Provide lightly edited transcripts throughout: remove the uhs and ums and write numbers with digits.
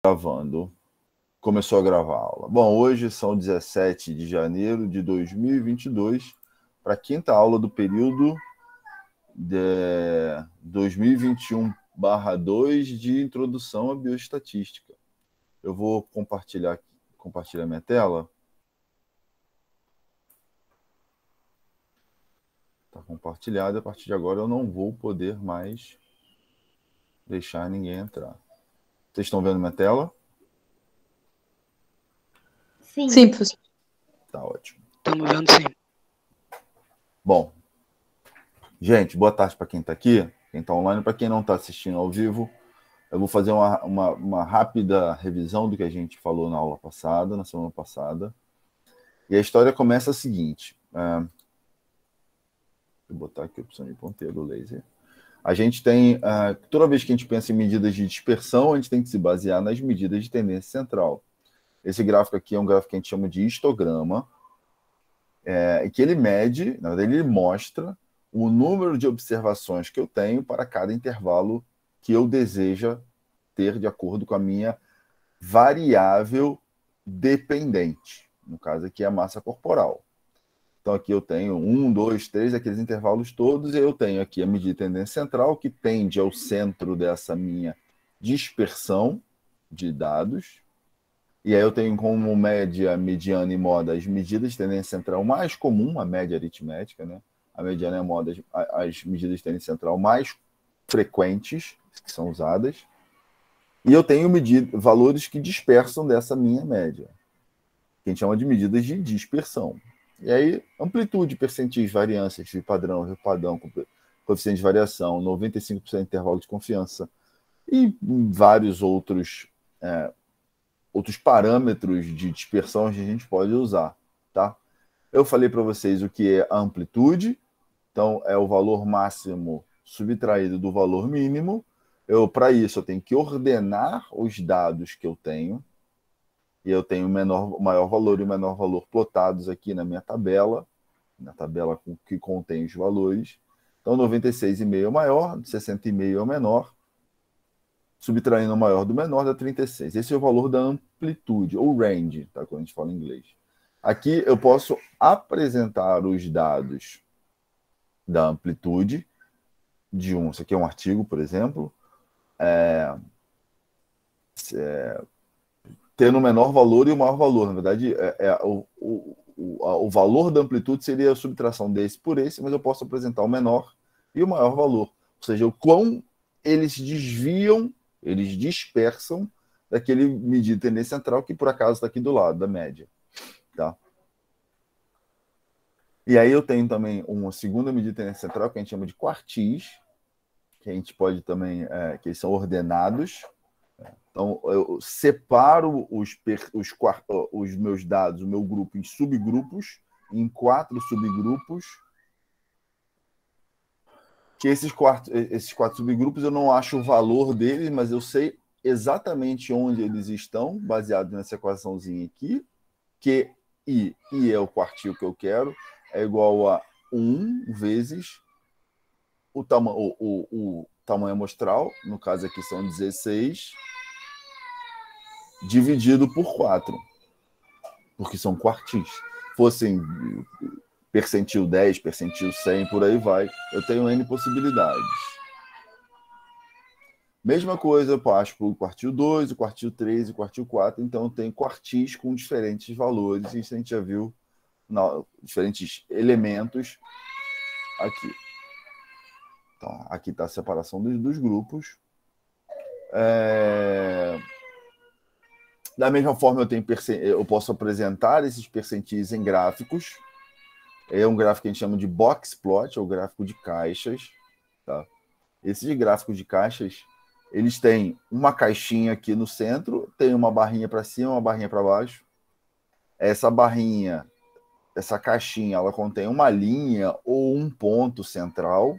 Gravando. Começou a gravar a aula. Bom, hoje são 17 de janeiro de 2022, para a quinta aula do período de 2021/2 de Introdução à Bioestatística. Eu vou compartilhar minha tela. Está compartilhado. A partir de agora eu não vou poder mais deixar ninguém entrar. Vocês estão vendo minha tela? Sim, professor. Tá ótimo. Estamos vendo, sim. Bom, gente, boa tarde para quem está aqui, quem está online, para quem não está assistindo ao vivo. Eu vou fazer uma rápida revisão do que a gente falou na aula passada, na semana passada. E a história começa a seguinte. Vou botar aqui a opção de ponteiro laser. A gente tem, toda vez que a gente pensa em medidas de dispersão, a gente tem que se basear nas medidas de tendência central. Esse gráfico aqui é um gráfico que a gente chama de histograma, e que ele mede, na verdade, ele mostra o número de observações que eu tenho para cada intervalo que eu deseja ter de acordo com a minha variável dependente. No caso aqui é a massa corporal. Então aqui eu tenho 1, 2, 3, aqueles intervalos todos, e eu tenho aqui a medida de tendência central, que tende ao centro dessa minha dispersão de dados. E aí eu tenho como média, mediana e moda as medidas de tendência central mais comum, a média aritmética, né? A mediana e a moda, as medidas de tendência central mais frequentes que são usadas. E eu tenho valores que dispersam dessa minha média, que a gente chama de medidas de dispersão. E aí, amplitude, percentis, variância, de padrão, coeficiente de variação, 95% de intervalo de confiança e vários outros parâmetros de dispersão que a gente pode usar, tá? Eu falei para vocês o que é a amplitude, então é o valor máximo subtraído do valor mínimo. Para isso, eu tenho que ordenar os dados que eu tenho, e eu tenho o maior valor e o menor valor plotados aqui na minha tabela, que contém os valores. Então, 96,5 é o maior, 60,5 é o menor, subtraindo o maior do menor dá 36. Esse é o valor da amplitude, ou range, tá? Quando a gente fala em inglês. Aqui eu posso apresentar os dados da amplitude isso aqui é um artigo, por exemplo, tendo o menor valor e o maior valor. Na verdade, o valor da amplitude seria a subtração desse por esse, mas eu posso apresentar o menor e o maior valor. Ou seja, o quão eles desviam, eles dispersam daquele medida de tendência central que, por acaso, está aqui do lado da média. Tá? E aí eu tenho também uma segunda medida de tendência central, que a gente chama de quartis, que a gente pode também, que eles são ordenados. Então, eu separo os meus dados, o meu grupo, em subgrupos, em 4 subgrupos, que esses quatro subgrupos eu não acho o valor deles, mas eu sei exatamente onde eles estão, baseado nessa equaçãozinha aqui, que I é o quartil que eu quero, é igual a 1 vezes o tamanho amostral, no caso aqui são 16, dividido por 4, porque são quartis. Fossem percentil 10, percentil 100, por aí vai, eu tenho N possibilidades. Mesma coisa, eu passo para o quartil 2, o quartil 3 e o quartil 4, então eu tenho quartis com diferentes valores, isso a gente já viu, diferentes elementos aqui. Então, aqui está a separação dos grupos. Da mesma forma, eu posso apresentar esses percentis em gráficos. É um gráfico que a gente chama de box plot, ou gráfico de caixas. Tá? Esses gráficos de caixas, eles têm uma caixinha aqui no centro, tem uma barrinha para cima, uma barrinha para baixo. Essa caixinha, ela contém uma linha ou um ponto central.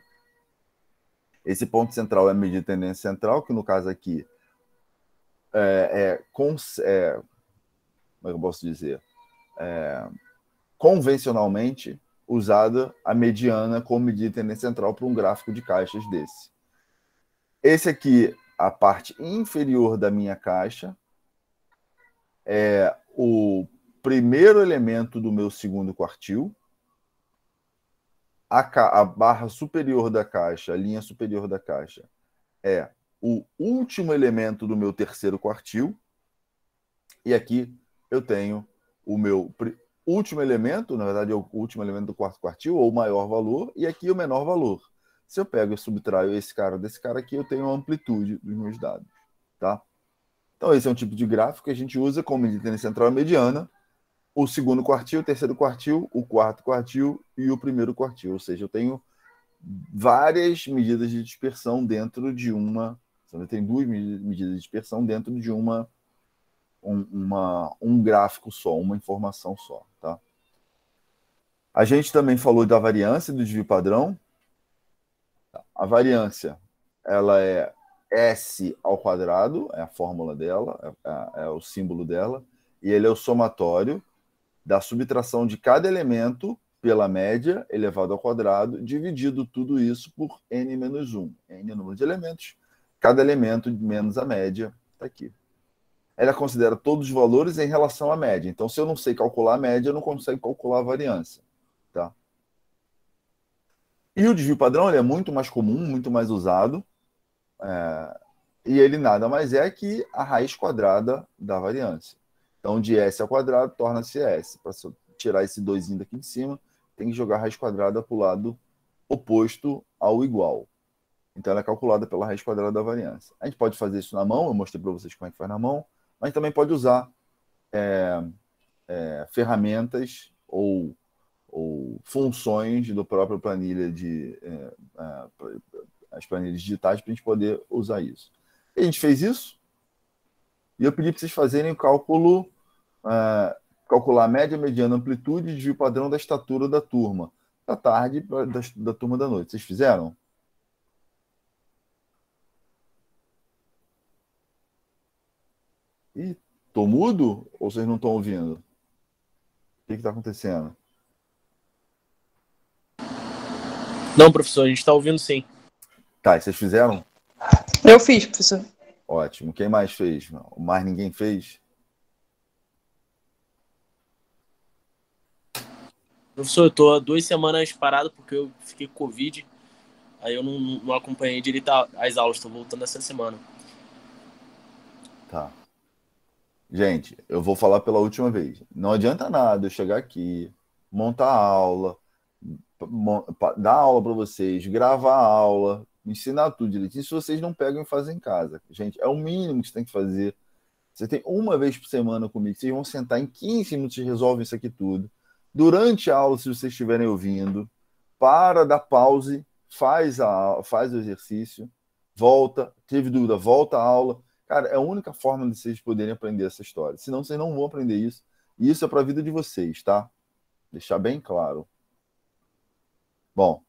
Esse ponto central é a medida de tendência central, que no caso aqui como é que eu posso dizer? Convencionalmente usada a mediana como medida de tendência central para um gráfico de caixas desse. Esse aqui, a parte inferior da minha caixa, é o primeiro elemento do meu segundo quartil, a barra superior da caixa, a linha superior da caixa, é o último elemento do meu terceiro quartil, e aqui eu tenho o meu último elemento, na verdade é o último elemento do quarto quartil, ou o maior valor, e aqui o menor valor. Se eu pego e subtraio esse cara desse cara aqui, eu tenho a amplitude dos meus dados, tá? Então esse é um tipo de gráfico que a gente usa como medida de tendência central mediana, o segundo quartil, o terceiro quartil, o quarto quartil e o primeiro quartil. Ou seja, eu tenho várias medidas de dispersão dentro de uma... Eu tenho duas medidas de dispersão dentro de um gráfico só, uma informação só, tá? A gente também falou da variância do desvio padrão. A variância, ela é S ao quadrado, é a fórmula dela, é o símbolo dela, e ele é o somatório da subtração de cada elemento pela média elevado ao quadrado, dividido tudo isso por n menos 1. N é o número de elementos, cada elemento menos a média está aqui. Ela considera todos os valores em relação à média. Então, se eu não sei calcular a média, eu não consigo calcular a variância. Tá? E o desvio padrão ele é muito mais comum, muito mais usado, e ele nada mais é que a raiz quadrada da variância. Então, de S ao quadrado torna-se S. Para tirar esse 2 daqui de cima, tem que jogar a raiz quadrada para o lado oposto ao igual. Então, ela é calculada pela raiz quadrada da variância. A gente pode fazer isso na mão, eu mostrei para vocês como é que faz na mão, mas também pode usar ferramentas ou funções do próprio planilha as planilhas digitais para a gente poder usar isso. E a gente fez isso, e eu pedi para vocês fazerem o cálculo, calcular a média, mediana, amplitude e desvio padrão da estatura da turma, da tarde da turma da noite. Vocês fizeram? Ih, tô mudo ou vocês não estão ouvindo? O que está acontecendo? Não, professor, a gente está ouvindo sim. Tá, e vocês fizeram? Eu fiz, professor. Ótimo. Quem mais fez? Mais ninguém fez? Professor, eu estou há 2 semanas parado porque eu fiquei com Covid. Aí eu não acompanhei direito as aulas, estou voltando essa semana. Tá. Gente, eu vou falar pela última vez. Não adianta nada eu chegar aqui, montar a aula, dar aula para vocês, gravar a aula, ensinar tudo direitinho, se vocês não pegam e fazem em casa. Gente, é o mínimo que você tem que fazer. Você tem uma vez por semana comigo, vocês vão sentar em 15 minutos e resolvem isso aqui tudo. Durante a aula, se vocês estiverem ouvindo, para, dá pause, faz o exercício, volta, teve dúvida, volta à aula. Cara, é a única forma de vocês poderem aprender essa história. Senão, vocês não vão aprender isso. E isso é para a vida de vocês, tá? Deixar bem claro. Bom,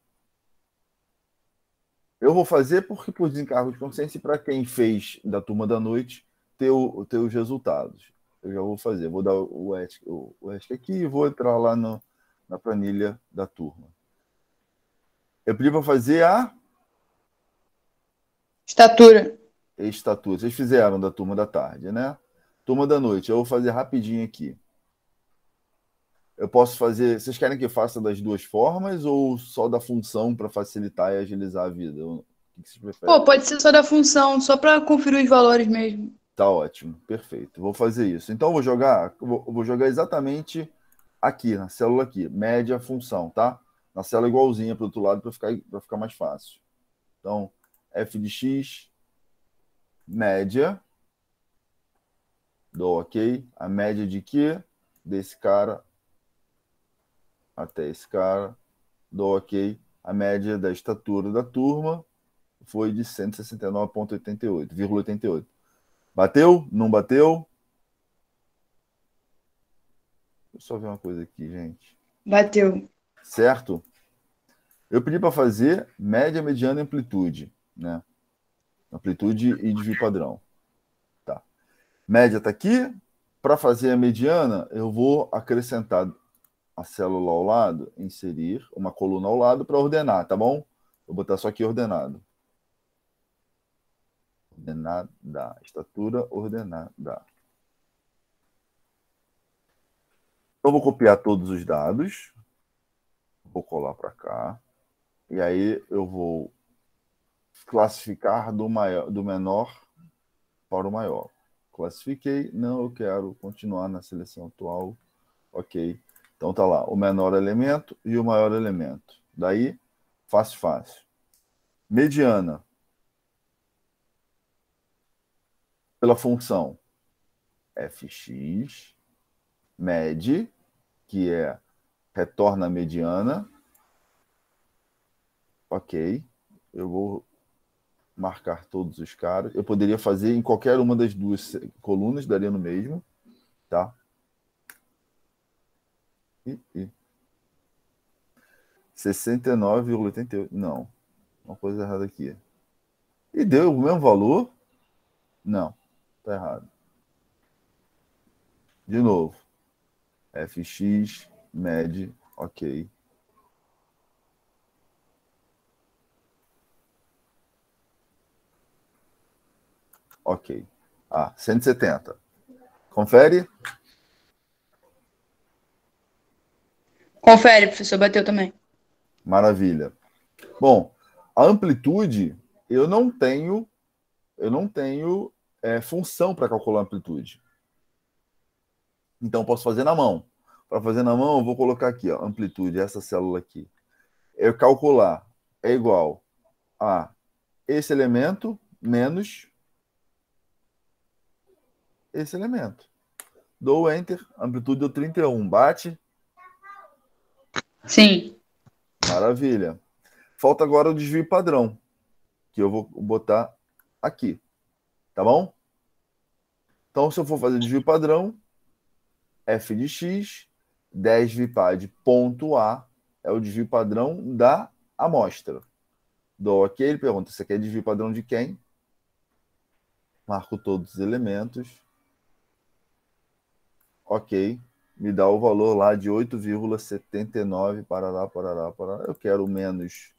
eu vou fazer porque por desencargo de consciência e para quem fez da turma da noite ter os resultados. Eu já vou fazer. Vou dar o ESC aqui e vou entrar lá na planilha da turma. Eu pedi para fazer a Estatura. estatura. Vocês fizeram da turma da tarde, né? Turma da noite. Eu vou fazer rapidinho aqui. Eu posso fazer... Vocês querem que eu faça das duas formas ou só da função para facilitar e agilizar a vida? O que vocês preferem? Pô, pode ser só da função, só para conferir os valores mesmo. Tá ótimo, perfeito. Vou fazer isso. Então, eu vou jogar exatamente aqui, na célula aqui. Média, função, tá? Na célula igualzinha para o outro lado para ficar mais fácil. Então, f de x, média. Dou ok. A média de quê? Desse cara até esse cara. Dou ok. A média da estatura da turma foi de 169,88. Bateu? Não bateu? Deixa eu só ver uma coisa aqui, gente. Bateu. Certo? Eu pedi para fazer média, mediana e amplitude, né? Amplitude e desvio padrão. Tá. Média está aqui. Para fazer a mediana, eu vou acrescentar a célula ao lado, inserir uma coluna ao lado para ordenar, tá bom? Vou botar só aqui ordenado. Ordenada. Estatura ordenada. Então, eu vou copiar todos os dados. Vou colar para cá. E aí eu vou classificar do menor para o maior. Classifiquei. Não, eu quero continuar na seleção atual. Ok. Então tá lá, o menor elemento e o maior elemento. Daí, fácil. Mediana. Pela função fx, med, que é retorna a mediana. Ok. Eu vou marcar todos os caras. Eu poderia fazer em qualquer uma das duas colunas, daria no mesmo. Tá? 69,88. Não. Uma coisa errada aqui. E deu o mesmo valor? Não. Tá errado. De novo. fx, med, ok. Ok. 170. Confere? Confere, professor, bateu também. Maravilha. Bom, a amplitude, eu não tenho função para calcular a amplitude. Então, posso fazer na mão. Para fazer na mão, eu vou colocar aqui, ó, amplitude, essa célula aqui. Eu calcular é igual a esse elemento menos esse elemento. Dou Enter, amplitude deu 31. Bate? Sim. Maravilha. Falta agora o desvio padrão, que eu vou botar aqui. Tá bom? Então, se eu for fazer desvio padrão, f de x, 10 vipad ponto A é o desvio padrão da amostra. Dou OK, ele pergunta, você quer desvio padrão de quem? Marco todos os elementos. Ok. Me dá o valor lá de 8,79, parará. Eu quero menos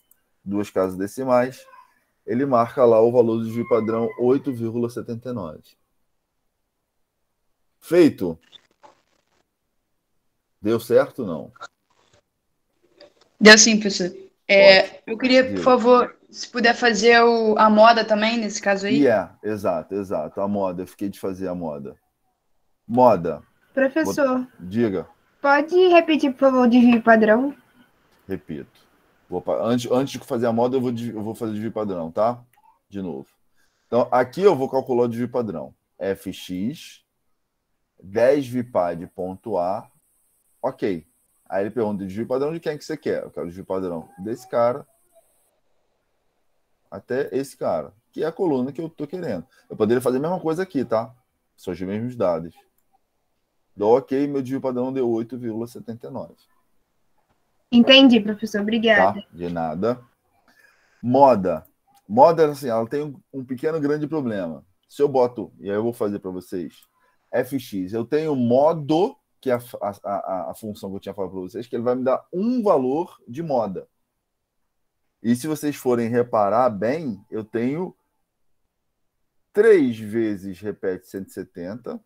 duas casas decimais. Ele marca lá o valor do desvio padrão 8,79. Feito. Deu certo ou não? Deu sim, professor. Eu queria, por favor, se puder fazer a moda também, nesse caso aí. Exato. A moda, eu fiquei de fazer a moda. Moda. Professor, diga. pode repetir, por favor, o desvio padrão? Repito. Antes de fazer a moda, eu vou fazer o desvio padrão, tá? De novo. Então, aqui eu vou calcular o desvio padrão. fx, 10 vipad ponto A. Ok. Aí ele pergunta, desvio padrão de quem que você quer? Eu quero o desvio padrão desse cara até esse cara, que é a coluna que eu estou querendo. Eu poderia fazer a mesma coisa aqui, tá? São os mesmos dados. Dou OK, meu desvio padrão deu 8,79. Entendi, professor. Obrigada. Tá? De nada. Moda, assim, ela tem um pequeno grande problema. Se eu boto, e aí eu vou fazer para vocês, fx, eu tenho modo, que é a função que eu tinha falado para vocês, que ele vai me dar um valor de moda. E se vocês forem reparar bem, eu tenho 3 vezes repete 170.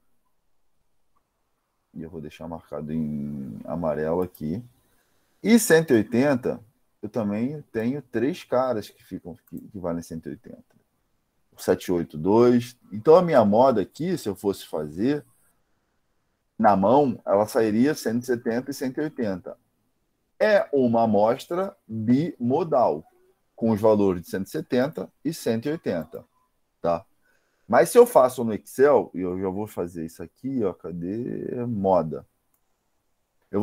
E eu vou deixar marcado em amarelo aqui. E 180, eu também tenho 3 caras que valem 180. 782. Então, a minha moda aqui, se eu fosse fazer na mão, ela sairia 170 e 180. É uma amostra bimodal, com os valores de 170 e 180. Tá? Mas se eu faço no Excel, e eu já vou fazer isso aqui, ó, cadê moda?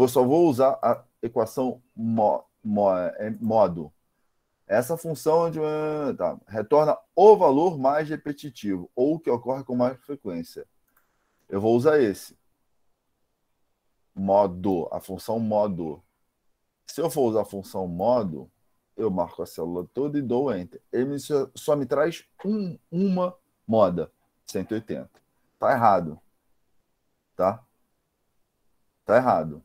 Só vou usar a equação modo. Essa função retorna o valor mais repetitivo, ou que ocorre com mais frequência. Eu vou usar esse. Modo, a função modo. Se eu for usar a função modo, eu marco a célula toda e dou Enter. Ele só me traz uma moda, 180. Tá errado. Tá? Tá errado.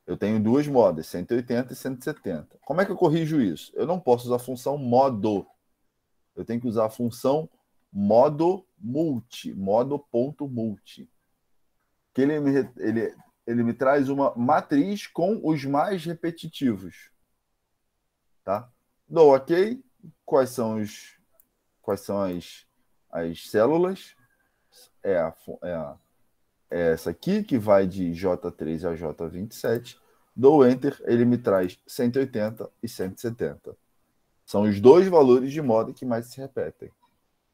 Eu tenho 2 modas, 180 e 170. Como é que eu corrijo isso? Eu não posso usar a função modo. Eu tenho que usar a função modo.multi. Que ele ele me traz uma matriz com os mais repetitivos. Tá? Dou OK. Quais são as células? É essa aqui, que vai de J3 a J27. Dou Enter, ele me traz 180 e 170. São os dois valores de moda que mais se repetem.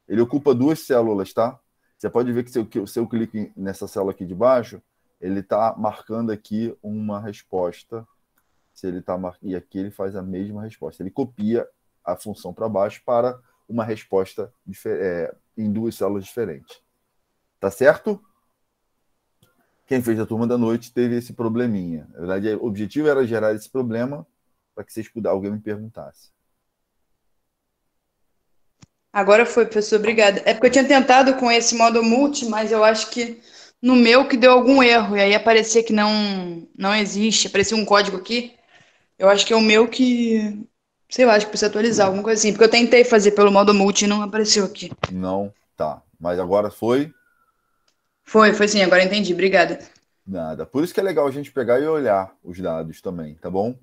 Ele ocupa duas células, tá? Você pode ver que se eu clico nessa célula aqui de baixo, ele está marcando aqui uma resposta. E aqui ele faz a mesma resposta. Ele copia a função para baixo para uma resposta em duas células diferentes. Tá certo? Quem fez a turma da noite teve esse probleminha. Na verdade, o objetivo era gerar esse problema para que alguém me perguntasse. Agora foi, professor, obrigada. É porque eu tinha tentado com esse modo multi, mas eu acho que no meu que deu algum erro, e aí aparecia que não existe, aparecia um código aqui. Eu acho que é o meu que, sei lá, acho que precisa atualizar, alguma coisa assim, porque eu tentei fazer pelo modo multi e não apareceu aqui. Não, tá. Mas agora foi? Foi sim, agora entendi, obrigada. Nada. Por isso que é legal a gente pegar e olhar os dados também, tá bom?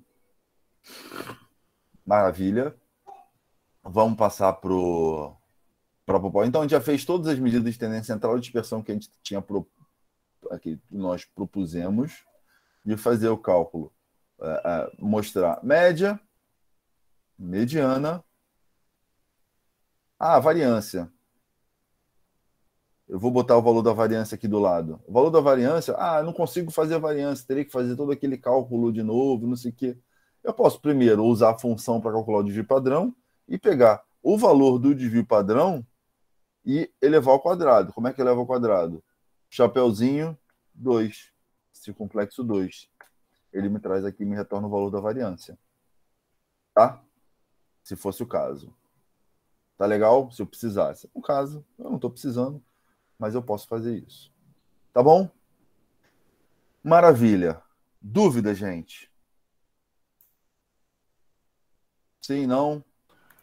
Maravilha. Vamos passar para o POPO. Então, a gente já fez todas as medidas de tendência central e dispersão que a gente tinha aqui, nós propusemos, de fazer o cálculo. Mostrar média, mediana, variância. Eu vou botar o valor da variância aqui do lado. O valor da variância, eu não consigo fazer a variância, teria que fazer todo aquele cálculo de novo, não sei o quê. Eu posso primeiro usar a função para calcular o desvio padrão e pegar o valor do desvio padrão e elevar ao quadrado. Como é que eleva ao quadrado? Chapeuzinho 2, circunflexo 2. Ele me traz aqui, me retorna o valor da variância. Tá? Se fosse o caso. Tá legal? Se eu precisasse. No caso, eu não estou precisando, mas eu posso fazer isso. Tá bom? Maravilha. Dúvida, gente? Sim, não?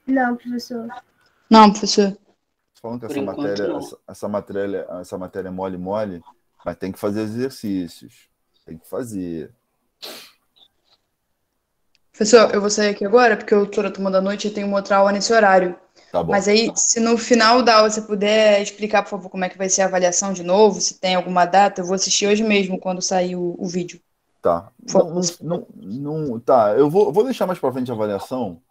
Não, professor. Não, professor. Falando que essa matéria é mole, mas tem que fazer exercícios. Tem que fazer. Professor, eu vou sair aqui agora, porque eu estou na turma da noite e tenho uma outra aula nesse horário. Tá bom. Mas aí, se no final da aula você puder explicar, por favor, como é que vai ser a avaliação de novo, se tem alguma data, eu vou assistir hoje mesmo, quando sair o vídeo. Tá. Tá, eu vou deixar mais para frente a avaliação,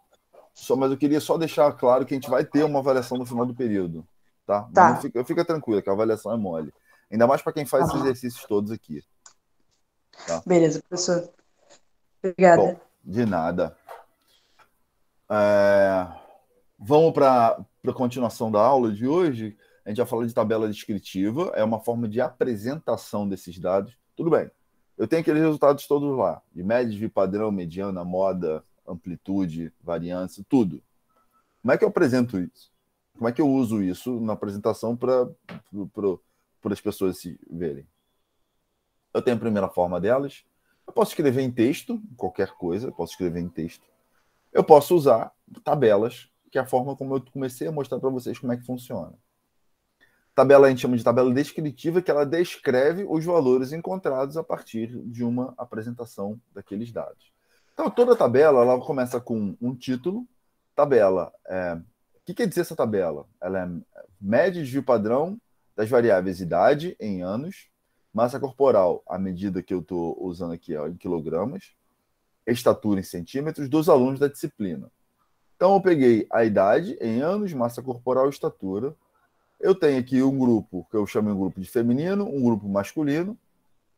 mas eu queria só deixar claro que a gente vai ter uma avaliação no final do período. Tá? Tá. Fica tranquila, que a avaliação é mole. Ainda mais para quem faz esses exercícios todos aqui. Tá? Beleza, professor. Obrigada. Bom, de nada. Vamos para a continuação da aula de hoje. A gente vai falar de tabela descritiva. É uma forma de apresentação desses dados. Tudo bem. Eu tenho aqueles resultados todos lá. De média, desvio padrão, mediana, moda, amplitude, variância, tudo. Como é que eu apresento isso? Como é que eu uso isso na apresentação para as pessoas se verem? Eu tenho a primeira forma delas. Eu posso escrever em texto, qualquer coisa, eu posso escrever em texto. Eu posso usar tabelas, que é a forma como eu comecei a mostrar para vocês como é que funciona. Tabela a gente chama de tabela descritiva, que ela descreve os valores encontrados a partir de uma apresentação daqueles dados. Então, toda tabela ela começa com um título. Tabela. O que quer dizer essa tabela? Ela é média de desvio padrão das variáveis idade em anos, massa corporal, a medida que eu estou usando aqui em quilogramas, estatura em centímetros dos alunos da disciplina. Então, eu peguei a idade em anos, massa corporal e estatura. Eu tenho aqui um grupo que eu chamo de grupo de feminino, um grupo masculino.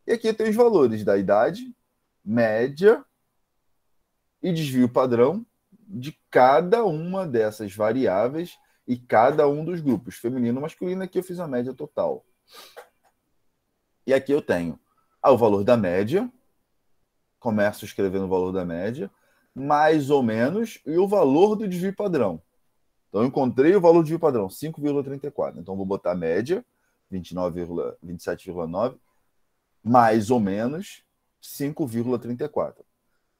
E aqui tem os valores da idade, média e desvio padrão de cada uma dessas variáveis e cada um dos grupos. Feminino e masculino, aqui eu fiz a média total. E aqui eu tenho o valor da média. Começo escrevendo o valor da média, mais ou menos, e o valor do desvio padrão. Então, eu encontrei o valor do desvio padrão, 5,34. Então, vou botar a média, 27,9, mais ou menos 5,34.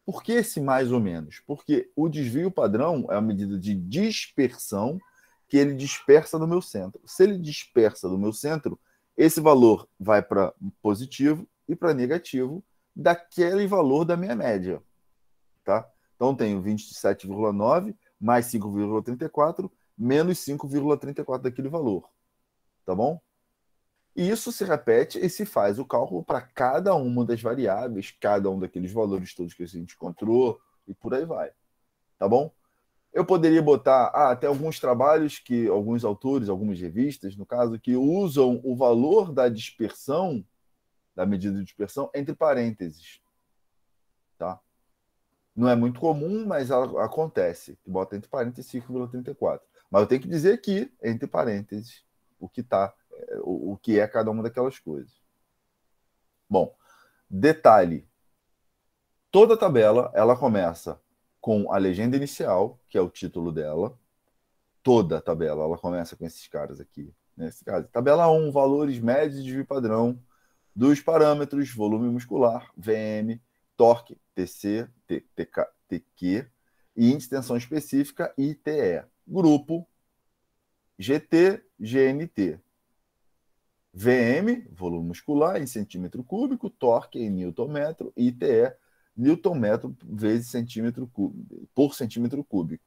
Por que esse mais ou menos? Porque o desvio padrão é uma medida de dispersão que ele dispersa do meu centro. Se ele dispersa do meu centro, esse valor vai para positivo, e para negativo daquele valor da minha média. Tá? Então, tenho 27,9 mais 5,34 menos 5,34 daquele valor. Tá bom? E isso se repete e se faz o cálculo para cada uma das variáveis, cada um daqueles valores todos que a gente encontrou e por aí vai. Tá bom? Eu poderia botar, tem alguns trabalhos que alguns autores, algumas revistas, no caso, que usam o valor da dispersão, da medida de dispersão, entre parênteses. Tá? Não é muito comum, mas acontece. Bota entre parênteses 5,34. Mas eu tenho que dizer aqui, entre parênteses, o que é cada uma daquelas coisas. Bom, detalhe. Toda tabela, ela começa com a legenda inicial, que é o título dela. Toda a tabela, ela começa com esses caras aqui. Nesse caso, tabela 1, valores médios de desvio padrão dos parâmetros volume muscular, VM, torque, TC, TQ, e índice de tensão específica, ITE. Grupo, GT, GNT. VM, volume muscular, em centímetro cúbico, torque em newton-metro, ITE, newton-metro vezes centímetro cúbico, por centímetro cúbico.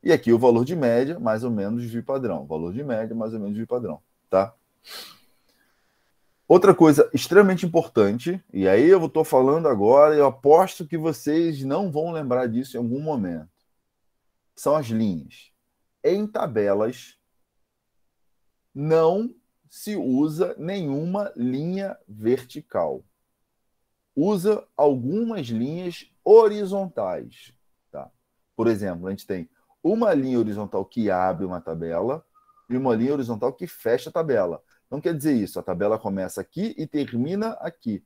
E aqui o valor de média, mais ou menos desvio padrão. Valor de média, mais ou menos desvio padrão. Tá? Outra coisa extremamente importante, e aí eu estou falando agora, eu aposto que vocês não vão lembrar disso em algum momento, são as linhas. Em tabelas, não se usa nenhuma linha vertical. Usa algumas linhas horizontais. Tá? Por exemplo, a gente tem uma linha horizontal que abre uma tabela e uma linha horizontal que fecha a tabela. Não quer dizer isso, a tabela começa aqui e termina aqui.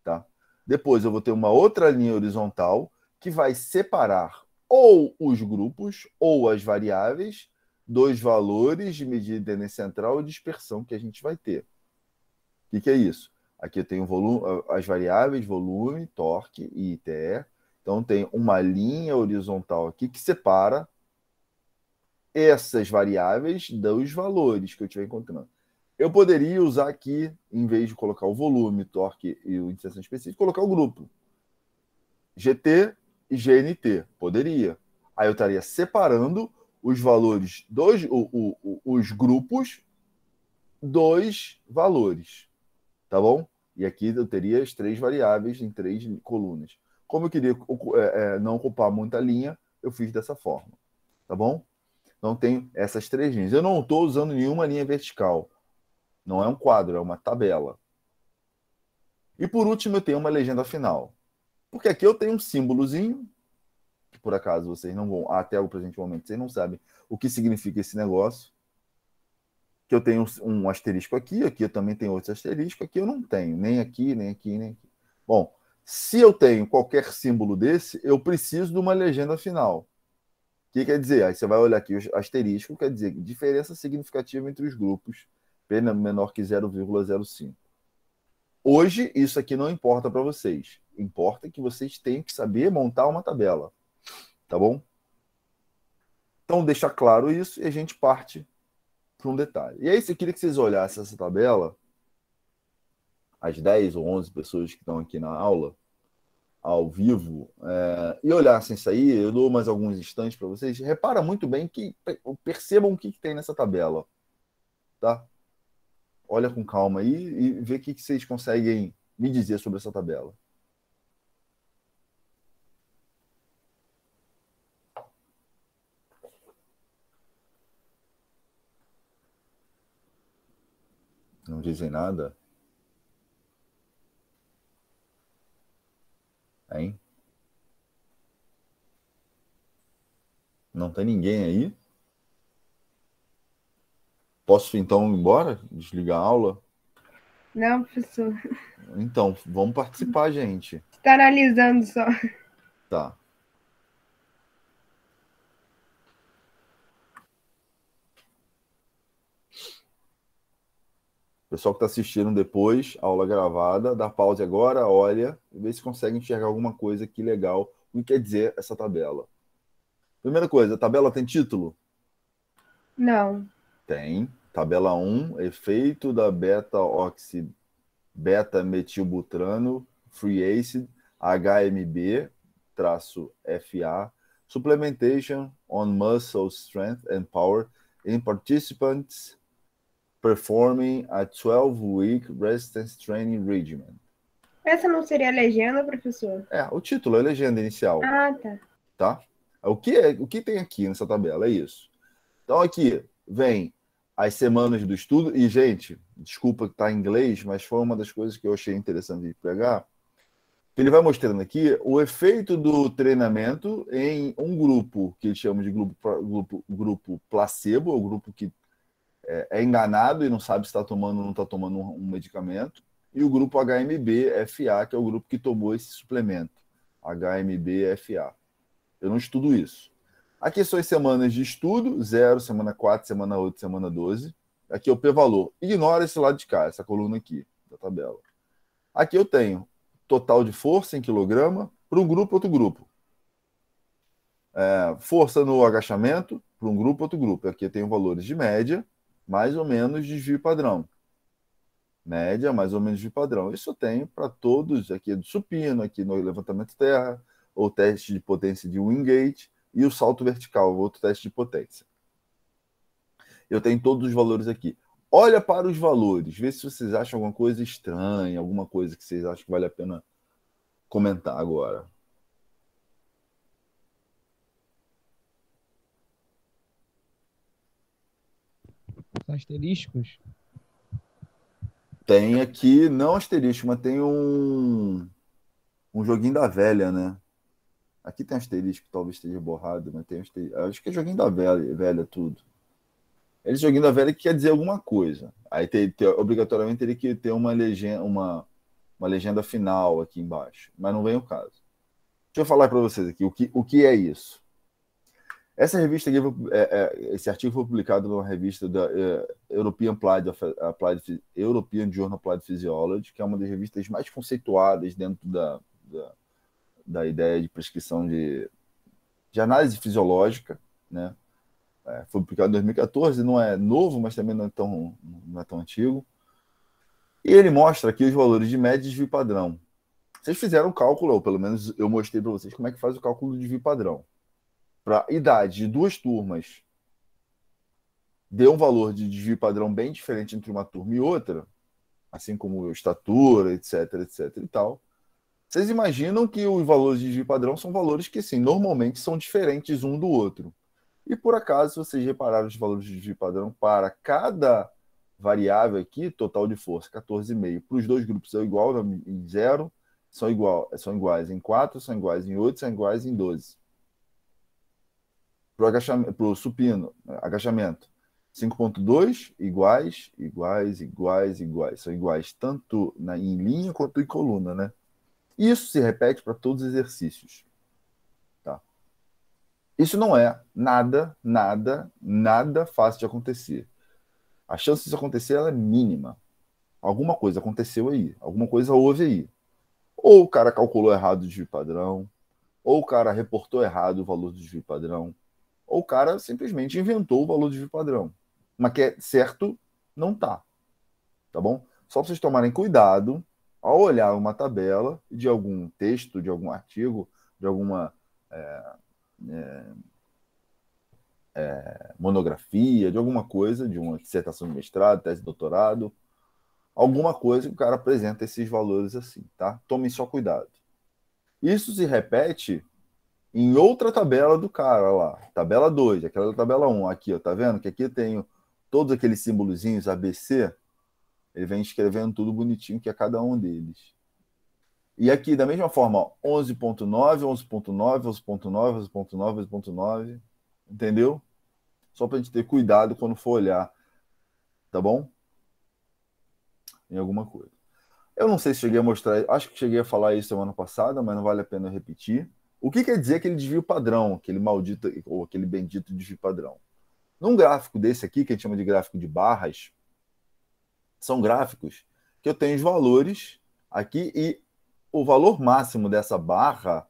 Tá? Depois eu vou ter uma outra linha horizontal que vai separar ou os grupos ou as variáveis dos valores de medida de tendência central e dispersão que a gente vai ter. O que é isso? Aqui eu tenho as variáveis volume, torque e ITE. Então tem uma linha horizontal aqui que separa essas variáveis dos valores que eu estiver encontrando. Eu poderia usar aqui, em vez de colocar o volume, torque e o índice de tensão específico, colocar o grupo. GT e GNT. Poderia. Aí eu estaria separando os valores os grupos dos valores. Tá bom? E aqui eu teria as 3 variáveis em 3 colunas. Como eu queria não ocupar muita linha, eu fiz dessa forma. Tá bom? Então tenho essas 3 linhas. Eu não estou usando nenhuma linha vertical. Não é um quadro, é uma tabela. E por último eu tenho uma legenda final. Porque aqui eu tenho um símbolozinho, que por acaso vocês não vão, até o presente momento, vocês não sabem o que significa esse negócio. Que eu tenho um asterisco aqui eu também tenho outro asterisco, aqui eu não tenho, nem aqui, nem aqui, nem aqui. Bom, se eu tenho qualquer símbolo desse, eu preciso de uma legenda final. O que quer dizer? Aí você vai olhar aqui, o asterisco quer dizer diferença significativa entre os grupos, P menor que 0,05. Hoje, isso aqui não importa para vocês. Importa que vocês tenham que saber montar uma tabela. Tá bom? Então, deixa claro isso e a gente parte para um detalhe. E aí, eu queria que vocês olhassem essa tabela, as 10 ou 11 pessoas que estão aqui na aula, ao vivo, e olhassem isso aí, eu dou mais alguns instantes para vocês. Repara muito bem, percebam o que tem nessa tabela. Tá? Olha com calma aí e vê o que vocês conseguem me dizer sobre essa tabela. Não dizem nada? Hein? Não tem ninguém aí? Posso então ir embora? Desligar a aula? Não, professor. Então, vamos participar, gente. Está analisando só. Tá. Pessoal que está assistindo depois, aula gravada, dá pause agora, olha, e vê se consegue enxergar alguma coisa aqui legal. O que quer dizer essa tabela? Primeira coisa, a tabela tem título? Não. Tem. Tabela 1, efeito da beta-oxidase beta-metilbutrano, free acid, HMB-FA, supplementation on muscle strength and power in participants performing a 12-week resistance training regimen. Essa não seria a legenda, professor? O título é a legenda inicial. Ah, tá. Tá? O que tem aqui nessa tabela? É isso. Então, aqui vem as semanas do estudo. E, gente, desculpa que está em inglês, mas foi uma das coisas que eu achei interessante de pegar. Ele vai mostrando aqui o efeito do treinamento em um grupo que eles chamam de grupo placebo, o grupo que é enganado e não sabe se está tomando ou não está tomando um medicamento, e o grupo HMB-FA, que é o grupo que tomou esse suplemento, HMB-FA. Eu não estudo isso. Aqui são as semanas de estudo, 0, semana 4, semana 8, semana 12. Aqui é o p-valor. Ignora esse lado de cá, essa coluna aqui da tabela. Aqui eu tenho total de força em quilograma para um grupo, outro grupo. Força no agachamento para um grupo, outro grupo. Aqui eu tenho valores de média, mais ou menos desvio padrão. Média, mais ou menos desvio padrão. Isso eu tenho para todos, aqui do supino, aqui no levantamento terra, ou teste de potência de Wingate, e o salto vertical, outro teste de potência. Eu tenho todos os valores aqui. Olha para os valores, vê se vocês acham alguma coisa estranha, alguma coisa que vocês acham que vale a pena comentar agora. Asterísticos? Tem aqui, não asterisco, mas tem um joguinho da velha, né? Aqui tem asterisco, talvez esteja borrado, mas tem asterisco. Acho que é joguinho da velha tudo. Esse joguinho da velha que quer dizer alguma coisa. Aí obrigatoriamente teria que ter uma legenda final aqui embaixo. Mas não vem o caso. Deixa eu falar para vocês aqui o que é isso. Essa revista aqui, esse artigo foi publicado numa revista da European Journal Applied Physiology, que é uma das revistas mais conceituadas dentro da ideia de prescrição de análise fisiológica, né? Foi publicado em 2014, não é novo, mas também não é tão antigo. E ele mostra aqui os valores de média e desvio padrão. Vocês fizeram o cálculo, ou pelo menos eu mostrei para vocês como é que faz o cálculo do desvio padrão. Para idade de duas turmas, deu um valor de desvio padrão bem diferente entre uma turma e outra, assim como estatura, etc, etc e tal. Vocês imaginam que os valores de desvio padrão são valores que, sim, normalmente são diferentes um do outro. E, por acaso, se vocês repararam os valores de desvio padrão para cada variável aqui, total de força, 14,5. Para os dois grupos é igual em 0, são iguais em 4, são iguais em 8, são iguais em 12. Para o supino, agachamento, 5,2, iguais. São iguais tanto em linha quanto em coluna, né? Isso se repete para todos os exercícios. Tá? Isso não é nada fácil de acontecer. A chance disso acontecer ela é mínima. Alguma coisa aconteceu aí, alguma coisa houve aí. Ou o cara calculou errado o desvio padrão, ou o cara reportou errado o valor do desvio padrão, ou o cara simplesmente inventou o valor do desvio padrão. Mas que é certo, não tá. Tá bom? Só para vocês tomarem cuidado ao olhar uma tabela de algum texto, de algum artigo, de alguma monografia, de alguma coisa, de uma dissertação de mestrado, tese de doutorado, alguma coisa que o cara apresenta esses valores assim, tá? Tomem só cuidado. Isso se repete em outra tabela do cara lá, tabela 2, aquela tabela 1, aqui, ó, tá vendo? Que aqui eu tenho todos aqueles símbolozinhos ABC, ele vem escrevendo tudo bonitinho que é cada um deles. E aqui, da mesma forma, 11.9, 11.9, 11.9, 11.9, 11.9, entendeu? Só para a gente ter cuidado quando for olhar, tá bom? Em alguma coisa. Eu não sei se cheguei a mostrar, acho que cheguei a falar isso semana passada, mas não vale a pena repetir. O que quer dizer aquele desvio padrão, aquele maldito ou aquele bendito desvio padrão? Num gráfico desse aqui, que a gente chama de gráfico de barras, são gráficos que eu tenho os valores aqui e o valor máximo dessa barra,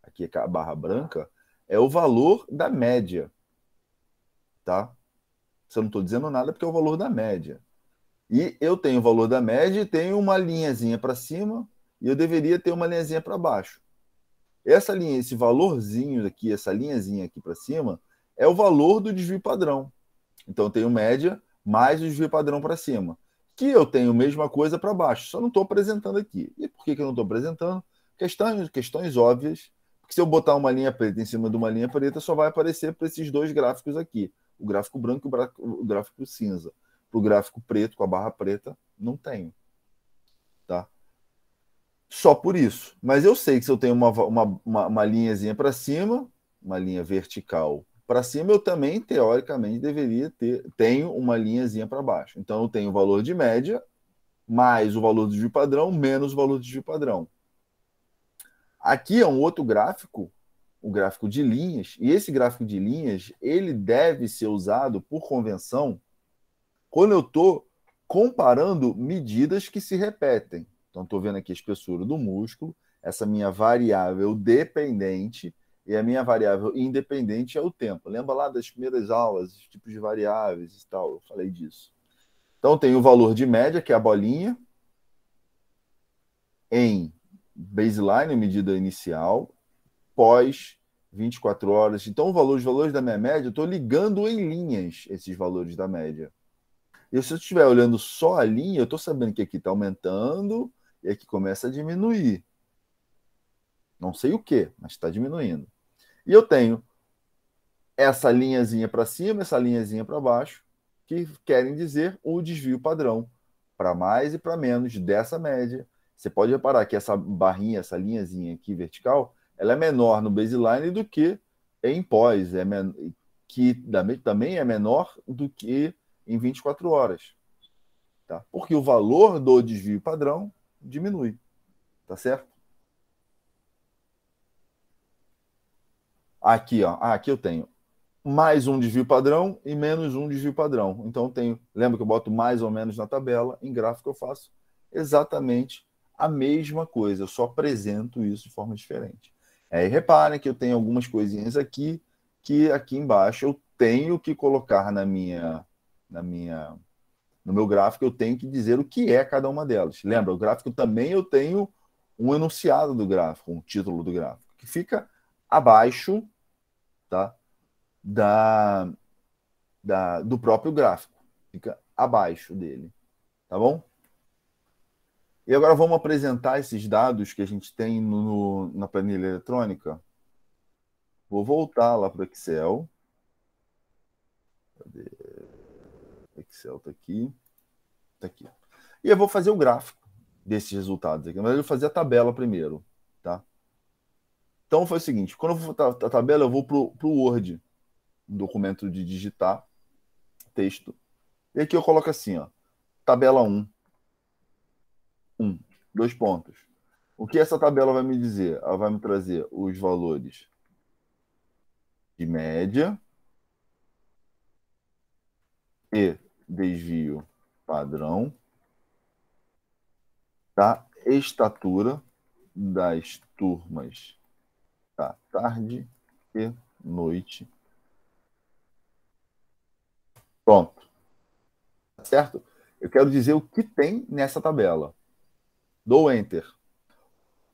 aqui é a barra branca, é o valor da média. Tá? Se eu não estou dizendo nada, porque é o valor da média. E eu tenho o valor da média e tenho uma linhazinha para cima e eu deveria ter uma linhazinha para baixo. Essa linha, esse valorzinho aqui, essa linhazinha aqui para cima, é o valor do desvio padrão. Então eu tenho média mais o desvio padrão para cima. Que eu tenho a mesma coisa para baixo, só não estou apresentando aqui. E por que eu não estou apresentando? Questões óbvias. Porque se eu botar uma linha preta em cima de uma linha preta, só vai aparecer para esses dois gráficos aqui. O gráfico branco e o gráfico cinza. Para o gráfico preto, com a barra preta, não tenho. Tá? Só por isso. Mas eu sei que se eu tenho uma linhazinha para cima, uma linha vertical para cima, eu também, teoricamente, deveria tenho uma linhazinha para baixo. Então, eu tenho o valor de média, mais o valor do desvio padrão, menos o valor do desvio padrão. Aqui é um outro gráfico, o gráfico de linhas, e esse gráfico de linhas, ele deve ser usado por convenção quando eu estou comparando medidas que se repetem. Então, estou vendo aqui a espessura do músculo, essa minha variável dependente, e a minha variável independente é o tempo. Lembra lá das primeiras aulas, os tipos de variáveis e tal, eu falei disso. Então, tem o valor de média, que é a bolinha, em baseline, medida inicial, pós 24 horas. Então, os valores da minha média, eu estou ligando em linhas esses valores da média. E se eu estiver olhando só a linha, eu estou sabendo que aqui está aumentando e aqui começa a diminuir. Não sei o que, mas está diminuindo. E eu tenho essa linhazinha para cima, essa linhazinha para baixo, que querem dizer o desvio padrão, para mais e para menos dessa média. Você pode reparar que essa barrinha, essa linhazinha aqui vertical, ela é menor no baseline do que em pós, que também é menor do que em 24 horas. Tá? Porque o valor do desvio padrão diminui. Tá certo? Aqui, ó. Aqui eu tenho mais um desvio padrão e menos um desvio padrão. Então eu tenho, lembra que eu boto mais ou menos na tabela, em gráfico eu faço exatamente a mesma coisa, eu só apresento isso de forma diferente. Aí reparem que eu tenho algumas coisinhas aqui, que aqui embaixo eu tenho que colocar no meu gráfico, eu tenho que dizer o que é cada uma delas. Lembra, o gráfico também eu tenho um enunciado do gráfico, um título do gráfico, que fica abaixo, tá? Do próprio gráfico. Fica abaixo dele. Tá bom? E agora vamos apresentar esses dados que a gente tem na planilha eletrônica. Vou voltar lá para o Excel. Cadê? Excel está aqui. Está aqui. E eu vou fazer o gráfico desses resultados aqui. Mas eu vou fazer a tabela primeiro. Tá? Então foi o seguinte: quando eu vou botar a tabela, eu vou para o Word, um documento de digitar, texto. E aqui eu coloco assim, ó, tabela 1. 2 pontos. O que essa tabela vai me dizer? Ela vai me trazer os valores de média e desvio padrão da estatura das turmas da tarde e noite. Pronto. Certo? Eu quero dizer o que tem nessa tabela. Dou Enter.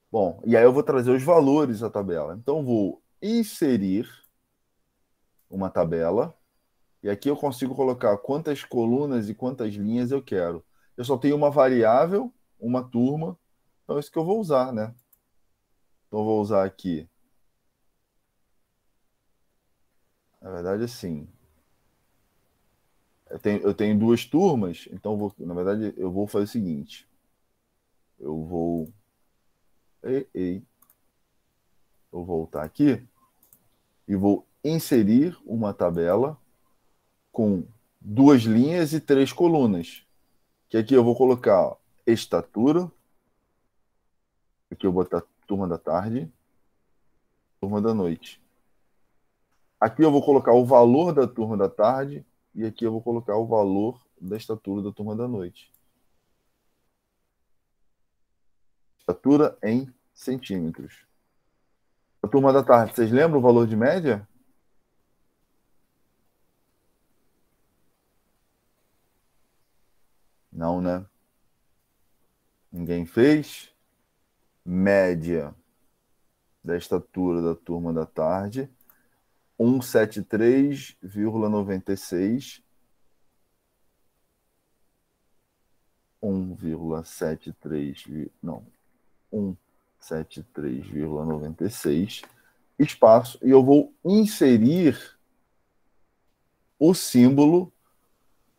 Bom, e aí eu vou trazer os valores da tabela. Então, vou inserir uma tabela. E aqui eu consigo colocar quantas colunas e quantas linhas eu quero. Eu só tenho uma variável, uma turma. Então, é isso que eu vou usar, né? Então, eu vou usar aqui. Na verdade, assim. Eu tenho 2 turmas. Então, na verdade, eu vou fazer o seguinte. Eu vou... Eu vou voltar aqui e vou inserir uma tabela com 2 linhas e 3 colunas. Que aqui eu vou colocar, ó, estatura. Aqui eu vou botar turma da tarde, turma da noite. Aqui eu vou colocar o valor da turma da tarde e aqui eu vou colocar o valor da estatura da turma da noite. Estatura em centímetros. A turma da tarde, vocês lembram o valor de média? Não, né? Ninguém fez. Média da estatura da turma da tarde, 173,96. 1,73, não, 173,96 espaço, e eu vou inserir o símbolo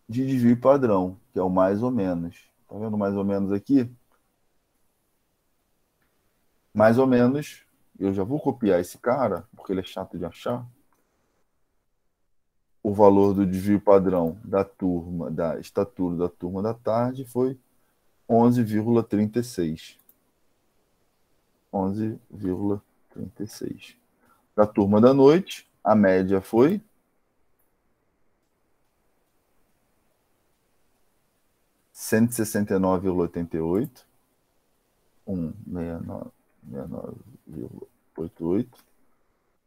de desvio padrão, que é o mais ou menos. Tá vendo mais ou menos aqui? Mais ou menos, eu já vou copiar esse cara, porque ele é chato de achar. O valor do desvio padrão da turma, da estatura da turma da tarde foi 11,36. 11,36. Da turma da noite, a média foi 169,88. 169,88.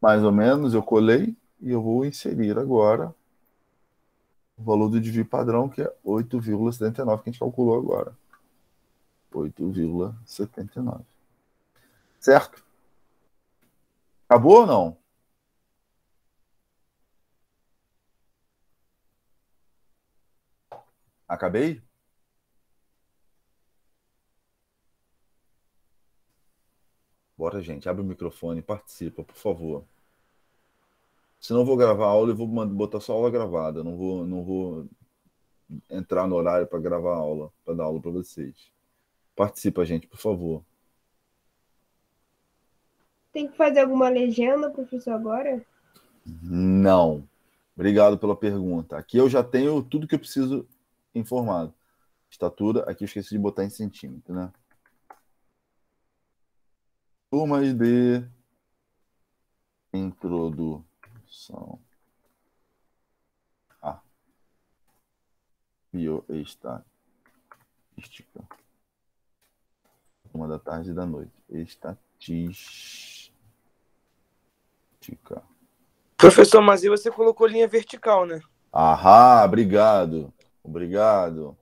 Mais ou menos, eu colei e eu vou inserir agora o valor do desvio padrão, que é 8,79, que a gente calculou agora. 8,79. Certo? Acabou ou não? Acabei? Bora, gente. Abre o microfone, participa, por favor. Senão eu vou gravar a aula e vou botar só a aula gravada. Não vou entrar no horário para gravar a aula, para dar aula para vocês. Participa, gente, por favor. Tem que fazer alguma legenda, professor, agora? Não. Obrigado pela pergunta. Aqui eu já tenho tudo que eu preciso informado. Estatura, aqui eu esqueci de botar em centímetro, né? Turmas de introdução à bioestatística. Uma da tarde e da noite. Estatística. Professor, mas aí você colocou linha vertical, né? Ahá, obrigado. Obrigado. O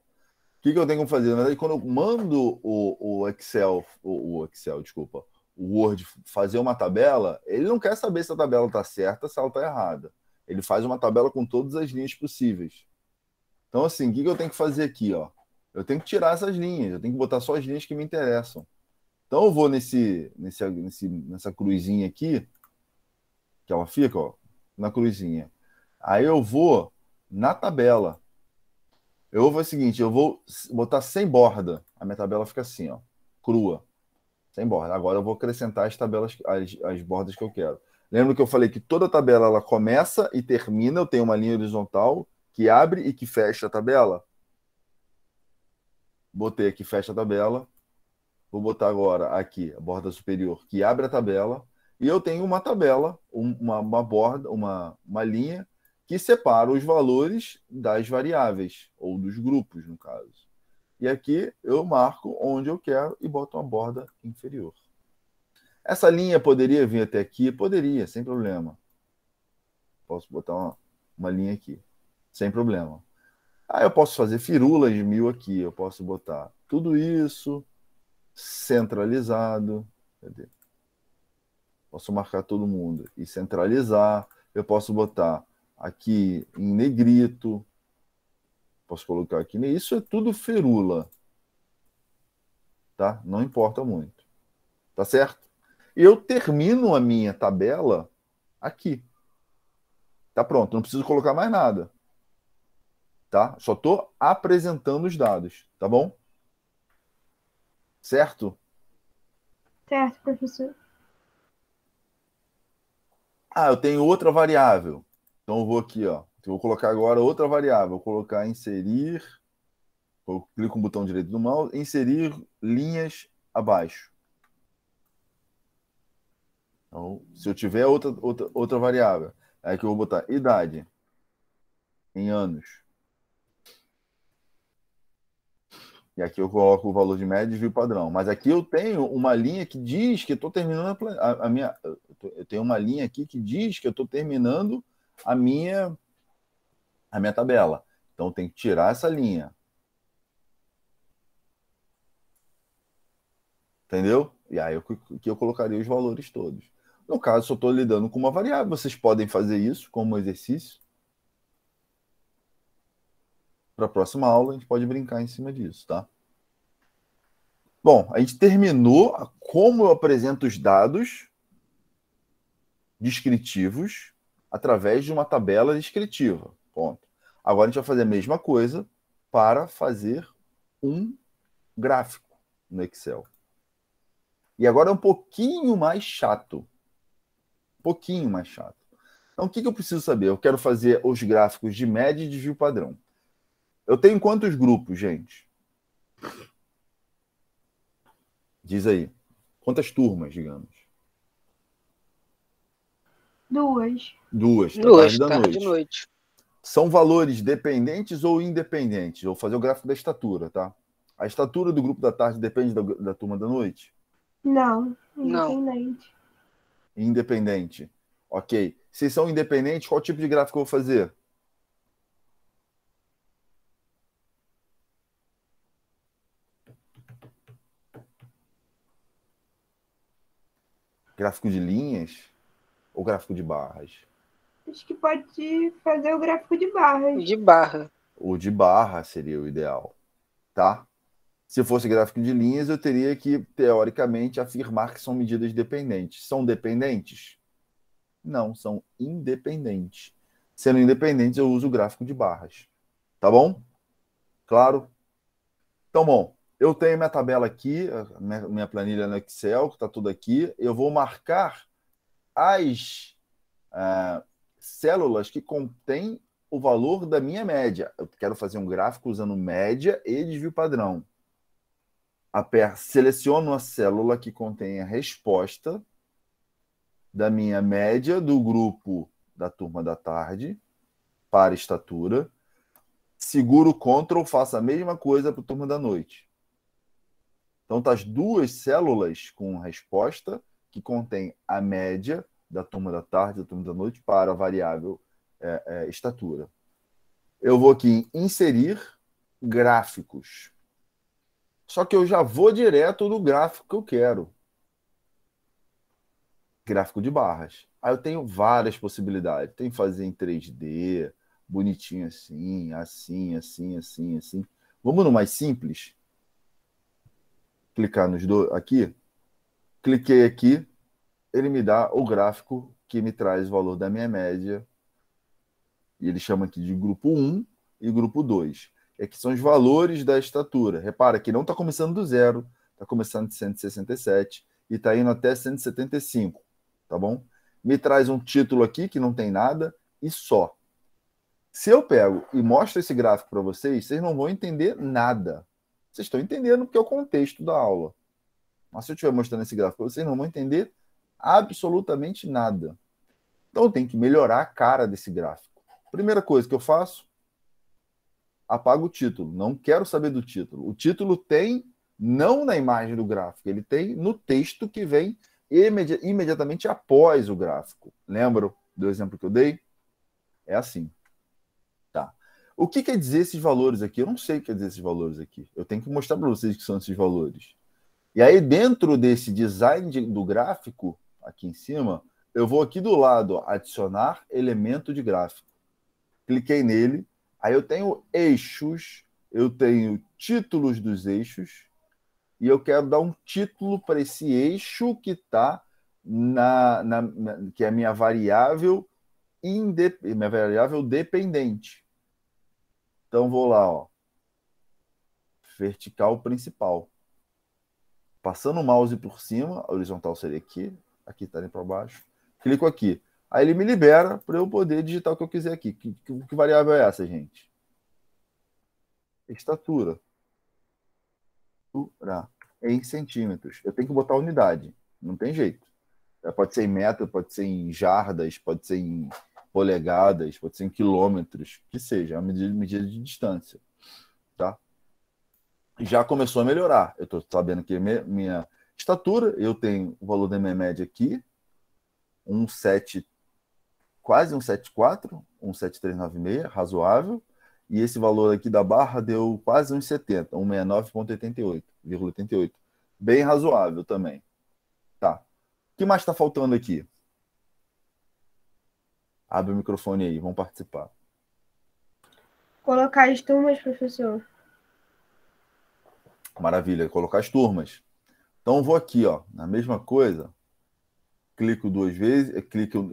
que eu tenho que fazer? Na verdade, quando eu mando o Excel, desculpa, o Word fazer uma tabela, ele não quer saber se a tabela está certa, se ela está errada. Ele faz uma tabela com todas as linhas possíveis. Então, assim, o que eu tenho que fazer aqui? Ó? Eu tenho que tirar essas linhas, eu tenho que botar só as linhas que me interessam. Então, eu vou nessa cruzinha aqui, que ela fica, ó, na cruzinha. Aí eu vou na tabela. Eu vou fazer o seguinte, eu vou botar sem borda. A minha tabela fica assim, ó, crua, sem borda. Agora eu vou acrescentar as tabelas, as bordas que eu quero. Lembra que eu falei que toda tabela ela começa e termina, eu tenho uma linha horizontal que abre e que fecha a tabela? Botei aqui, fecha a tabela. Vou botar agora aqui a borda superior que abre a tabela. E eu tenho uma tabela, uma borda, uma linha que separa os valores das variáveis, ou dos grupos, no caso. E aqui eu marco onde eu quero e boto uma borda inferior. Essa linha poderia vir até aqui? Poderia, sem problema. Posso botar uma linha aqui, sem problema. Aí eu posso fazer firulas de 1000 aqui, eu posso botar tudo isso centralizado. Cadê? Posso marcar todo mundo e centralizar. Eu posso botar aqui em negrito. Posso colocar aqui. Isso é tudo firula. Tá? Não importa muito. Tá certo? Eu termino a minha tabela aqui. Tá pronto. Não preciso colocar mais nada. Tá? Só estou apresentando os dados. Tá bom? Certo? Certo, professor. Ah, eu tenho outra variável. Então eu vou aqui, ó. Eu vou colocar agora outra variável. Vou colocar inserir. Eu clico no botão direito do mouse, inserir linhas abaixo. Então, se eu tiver outra variável, aí que eu vou botar idade em anos. E aqui eu coloco o valor de média e desvio padrão. Mas aqui eu tenho uma linha que diz que eu estou terminando a minha. Eu tenho uma linha aqui que diz que eu estou terminando a minha tabela. Então eu tenho que tirar essa linha. Entendeu? E aí que eu colocaria os valores todos. No caso, se eu estou lidando com uma variável, vocês podem fazer isso como exercício. Para a próxima aula, a gente pode brincar em cima disso, tá? Bom, a gente terminou como eu apresento os dados descritivos através de uma tabela descritiva. Ponto. Agora a gente vai fazer a mesma coisa para fazer um gráfico no Excel. E agora é um pouquinho mais chato. Um pouquinho mais chato. Então, o que eu preciso saber? Eu quero fazer os gráficos de média e desvio padrão. Eu tenho quantos grupos, gente? Diz aí. Quantas turmas, digamos? Duas. Duas, Duas, tarde da noite. São valores dependentes ou independentes? Eu vou fazer o gráfico da estatura, tá? A estatura do grupo da tarde depende da turma da noite? Não, Não. independente. Independente. Ok. Se são independentes, qual tipo de gráfico eu vou fazer? Gráfico de linhas ou gráfico de barras? Acho que pode fazer o gráfico de barras. De barra. O de barra seria o ideal, tá? Se fosse gráfico de linhas, eu teria que, teoricamente, afirmar que são medidas dependentes. São dependentes? Não, são independentes. Sendo independentes, eu uso o gráfico de barras. Tá bom? Claro? Então, bom, eu tenho minha tabela aqui, minha planilha no Excel, que está tudo aqui. Eu vou marcar as células que contêm o valor da minha média. Eu quero fazer um gráfico usando média e desvio padrão. Seleciono a célula que contém a resposta da minha média do grupo da turma da tarde para estatura. Seguro o Ctrl, faço a mesma coisa para a turma da noite. Então, tá as duas células com resposta que contém a média da turma da tarde e da turma da noite para a variável estatura. Eu vou aqui em inserir gráficos. Só que eu já vou direto no gráfico que eu quero. Gráfico de barras. Aí eu tenho várias possibilidades. Tem que fazer em 3D, bonitinho assim, assim, assim, assim, assim. Vamos no mais simples? Clicar nos dois aqui. Cliquei aqui. Ele me dá o gráfico que me traz o valor da minha média. E ele chama aqui de grupo 1 e grupo 2. Aqui são os valores da estatura. Repara que não está começando do zero, está começando de 167 e está indo até 175, tá bom? Me traz um título aqui que não tem nada e só. Se eu pego e mostro esse gráfico para vocês, vocês não vão entender nada. Vocês estão entendendo porque é o contexto da aula. Mas se eu estiver mostrando esse gráfico para vocês, não vão entender absolutamente nada. Então eu tenho que melhorar a cara desse gráfico. Primeira coisa que eu faço, apago o título. Não quero saber do título. O título tem, não na imagem do gráfico, ele tem no texto que vem imediatamente após o gráfico. Lembram do exemplo que eu dei? É assim. Tá. O que quer dizer esses valores aqui? Eu não sei o que quer dizer esses valores aqui. Eu tenho que mostrar para vocês o que são esses valores. E aí, dentro desse design do gráfico, aqui em cima, eu vou aqui do lado, ó, adicionar elemento de gráfico. Cliquei nele. Aí eu tenho eixos, eu tenho títulos dos eixos, e eu quero dar um título para esse eixo que está que é a minha variável dependente. Então vou lá, ó, vertical principal. Passando o mouse por cima, a horizontal seria aqui está para baixo. Clico aqui. Aí ele me libera para eu poder digitar o que eu quiser aqui. Que variável é essa, gente? Estatura. Em centímetros. Eu tenho que botar unidade. Não tem jeito. Pode ser em metro, pode ser em jardas, pode ser em polegadas, pode ser em quilômetros, que seja, é uma medida de distância. Tá? Já começou a melhorar. Eu estou sabendo que minha estatura, eu tenho o valor da minha média aqui, quase 1,74, 1,7396, razoável. E esse valor aqui da barra deu quase 1,70, 169,88. Bem razoável também. Tá. O que mais está faltando aqui? Abre o microfone aí, vamos participar. Colocar as turmas, professor. Maravilha, colocar as turmas. Então eu vou aqui, ó, na mesma coisa, clico 2 vezes,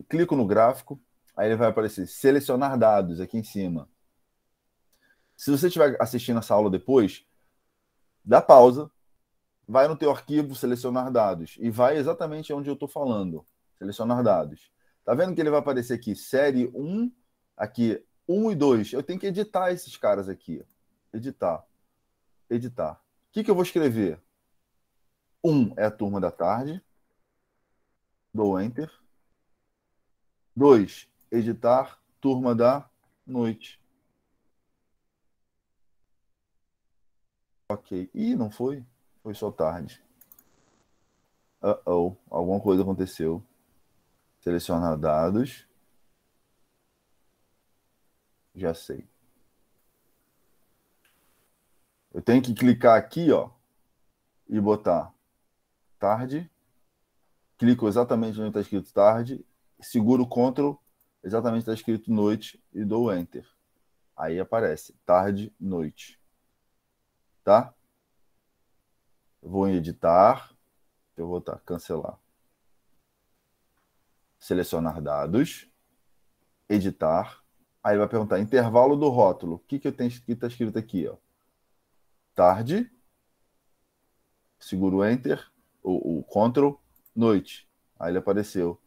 clico no gráfico, aí ele vai aparecer selecionar dados aqui em cima. Se você estiver assistindo essa aula depois, dá pausa, vai no teu arquivo selecionar dados e vai exatamente onde eu estou falando, selecionar dados. Tá vendo que ele vai aparecer aqui, série 1, aqui 1 e 2. Eu tenho que editar esses caras aqui. Editar. O que eu vou escrever? 1 é a turma da tarde. Dou Enter. 2, editar, turma da noite. Ok. Ih, não foi? Foi só tarde. Alguma coisa aconteceu. Selecionar dados. Já sei. Eu tenho que clicar aqui, ó, e botar tarde. Clico exatamente onde está escrito tarde, seguro o Ctrl, exatamente está escrito noite e dou Enter. Aí aparece tarde, noite. Tá? Eu vou em editar, eu vou botar cancelar. Selecionar dados, editar. Aí vai perguntar intervalo do rótulo. O que eu tenho que está escrito aqui, ó? Tarde, seguro o Enter, o Ctrl, noite. Aí ele apareceu.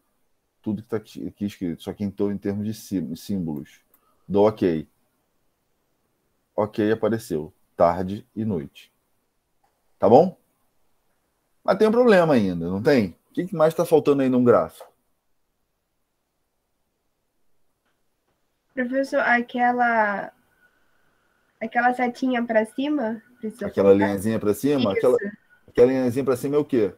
Tudo que está aqui escrito, só que em termos de símbolos. Dou OK. OK, apareceu. Tarde e noite. Tá bom? Mas tem um problema ainda, não tem? O que mais está faltando aí num gráfico? Professor, aquela setinha para cima? Precisa Aquela colocar? linhazinha para cima? Isso. Aquela linhazinha para cima é o quê?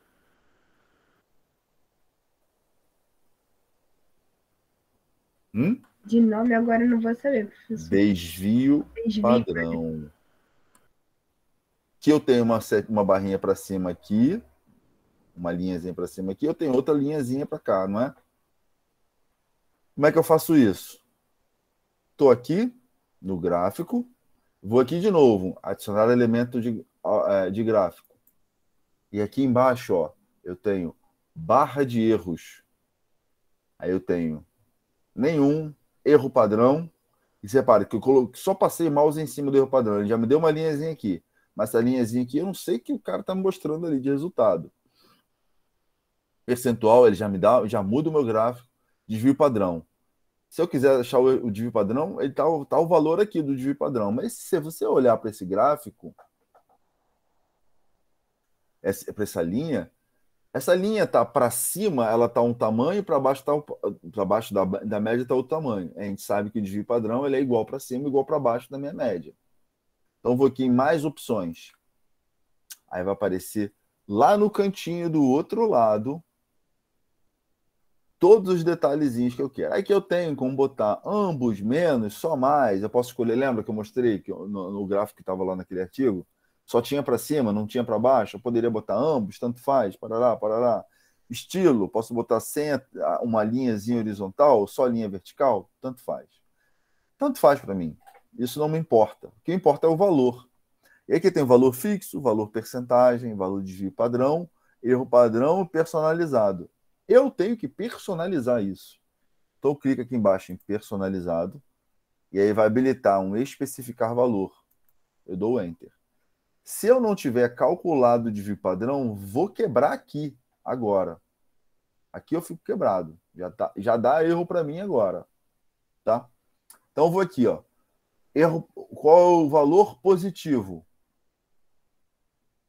De nome agora eu não vou saber, professor. Desvio padrão. Que eu tenho uma barrinha para cima aqui, uma linhazinha para cima aqui, eu tenho outra linhazinha para cá, não é? Como é que eu faço isso? Estou aqui no gráfico, vou aqui de novo, adicionar elemento de gráfico. E aqui embaixo, ó, eu tenho barra de erros. Aí eu tenho nenhum, erro padrão. E repare que eu só passei mouse em cima do erro padrão. Ele já me deu uma linhazinha aqui. Mas essa linhazinha aqui, eu não sei o que o cara está me mostrando ali de resultado. Percentual, ele já me dá, já muda o meu gráfico. Desvio padrão. Se eu quiser achar o desvio padrão, ele tá o valor aqui do desvio padrão. Mas se você olhar para esse gráfico, para essa linha tá para cima, ela tá um tamanho, para baixo da média está outro tamanho. A gente sabe que o desvio padrão ele é igual para cima, igual para baixo da minha média. Então vou aqui em mais opções. Aí vai aparecer lá no cantinho do outro lado todos os detalhezinhos que eu quero. Aí que eu tenho como botar ambos, menos, só mais. Eu posso escolher, lembra que eu mostrei que no gráfico que estava lá naquele artigo? Só tinha para cima, não tinha para baixo. Eu poderia botar ambos, tanto faz, parará. Estilo, posso botar sem uma linhazinha horizontal, só linha vertical, tanto faz. Tanto faz para mim. Isso não me importa. O que importa é o valor. E aqui tem o valor fixo, valor percentagem, valor de desvio padrão, erro padrão personalizado. Eu tenho que personalizar isso. Então, eu clico aqui embaixo em personalizado e aí vai habilitar um especificar valor. Eu dou Enter. Se eu não tiver calculado o desvio padrão, vou quebrar aqui, agora. Aqui eu fico quebrado. Já dá erro para mim agora. Tá? Então, eu vou aqui, ó. Erro, qual é o valor positivo?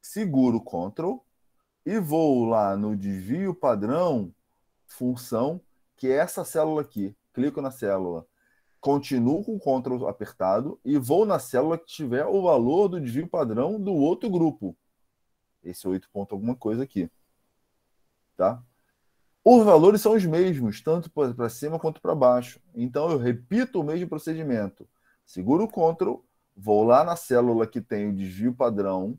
Seguro Ctrl e vou lá no desvio padrão, função, que é essa célula aqui. Clico na célula, continuo com o Ctrl apertado e vou na célula que tiver o valor do desvio padrão do outro grupo. Esse 8 ponto alguma coisa aqui. Tá? Os valores são os mesmos, tanto para cima quanto para baixo. Então, eu repito o mesmo procedimento. Seguro o Ctrl, vou lá na célula que tem o desvio padrão,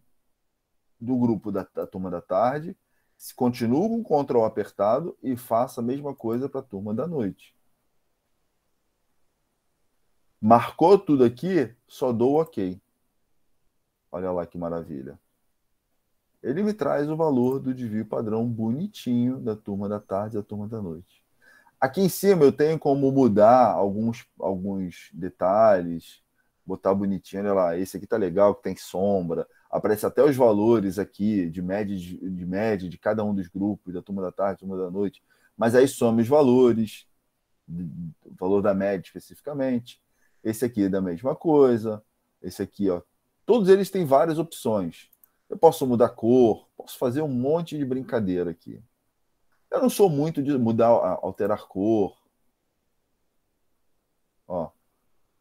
do grupo da turma da tarde, continua com o Ctrl apertado e faça a mesma coisa para a turma da noite. Marcou tudo aqui, só dou o OK. Olha lá que maravilha. Ele me traz o valor do desvio padrão bonitinho da turma da tarde e da turma da noite. Aqui em cima eu tenho como mudar alguns detalhes, botar bonitinho, olha lá, esse aqui tá legal, que tem sombra, aparece até os valores aqui de média de cada um dos grupos, da turma da tarde, turma da noite, mas aí some os valores, o valor da média especificamente, esse aqui é da mesma coisa, esse aqui, ó, todos eles têm várias opções. Eu posso mudar a cor, posso fazer um monte de brincadeira aqui. Eu não sou muito de mudar, alterar cor. Ó,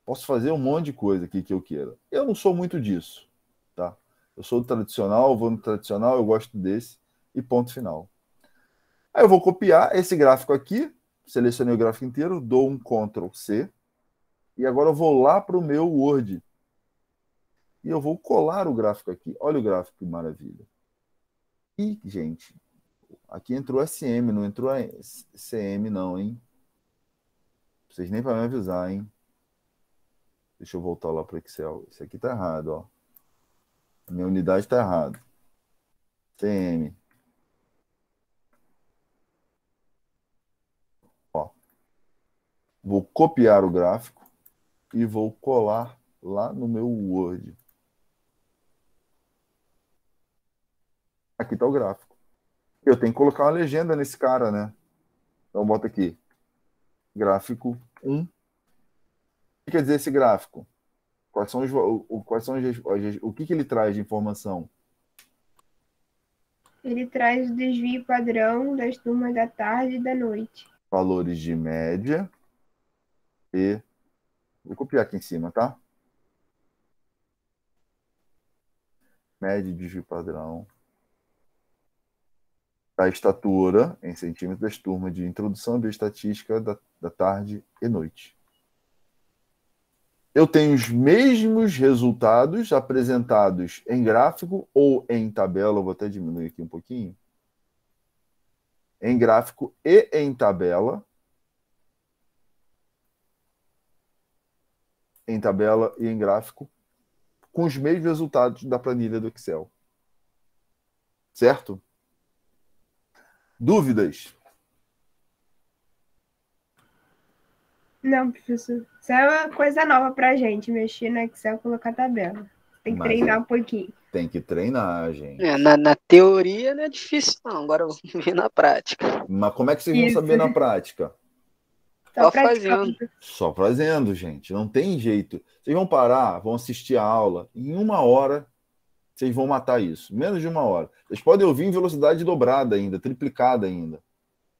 posso fazer um monte de coisa aqui que eu queira. Eu não sou muito disso, tá? Eu sou do tradicional, vou no tradicional, eu gosto desse e ponto final. Aí eu vou copiar esse gráfico aqui, selecionei o gráfico inteiro, dou um Ctrl C e agora eu vou lá para o meu Word. E eu vou colar o gráfico aqui. Olha o gráfico, que maravilha. E, gente, aqui entrou SM, não entrou CM não, hein? Vocês nem para me avisar, hein? Deixa eu voltar lá para o Excel. Isso aqui tá errado, ó. A minha unidade tá errada. CM. Ó. Vou copiar o gráfico e vou colar lá no meu Word. Aqui está o gráfico. Eu tenho que colocar uma legenda nesse cara, né? Então, bota aqui. Gráfico 1. O que quer dizer esse gráfico? O que ele traz de informação? Ele traz o desvio padrão das turmas da tarde e da noite. Valores de média e... Vou copiar aqui em cima, tá? Média e desvio padrão. A estatura em centímetros das turmas de introdução à bioestatística da tarde e noite. Eu tenho os mesmos resultados apresentados em gráfico ou em tabela. Eu vou até diminuir aqui um pouquinho. Em gráfico e em tabela. Em tabela e em gráfico, com os mesmos resultados da planilha do Excel. Certo? Dúvidas? Não, professor. Isso é uma coisa nova pra gente, mexer no Excel e colocar tabela. Tem que treinar um pouquinho. Tem que treinar, gente. Na teoria não é difícil, não. Agora eu vou ver na prática. Mas como é que vocês vão saber na prática? Só fazendo. Só fazendo, gente. Não tem jeito. Vocês vão parar, vão assistir a aula. Em 1 hora, vocês vão matar isso. Menos de 1 hora. Vocês podem ouvir em velocidade dobrada ainda, triplicada ainda.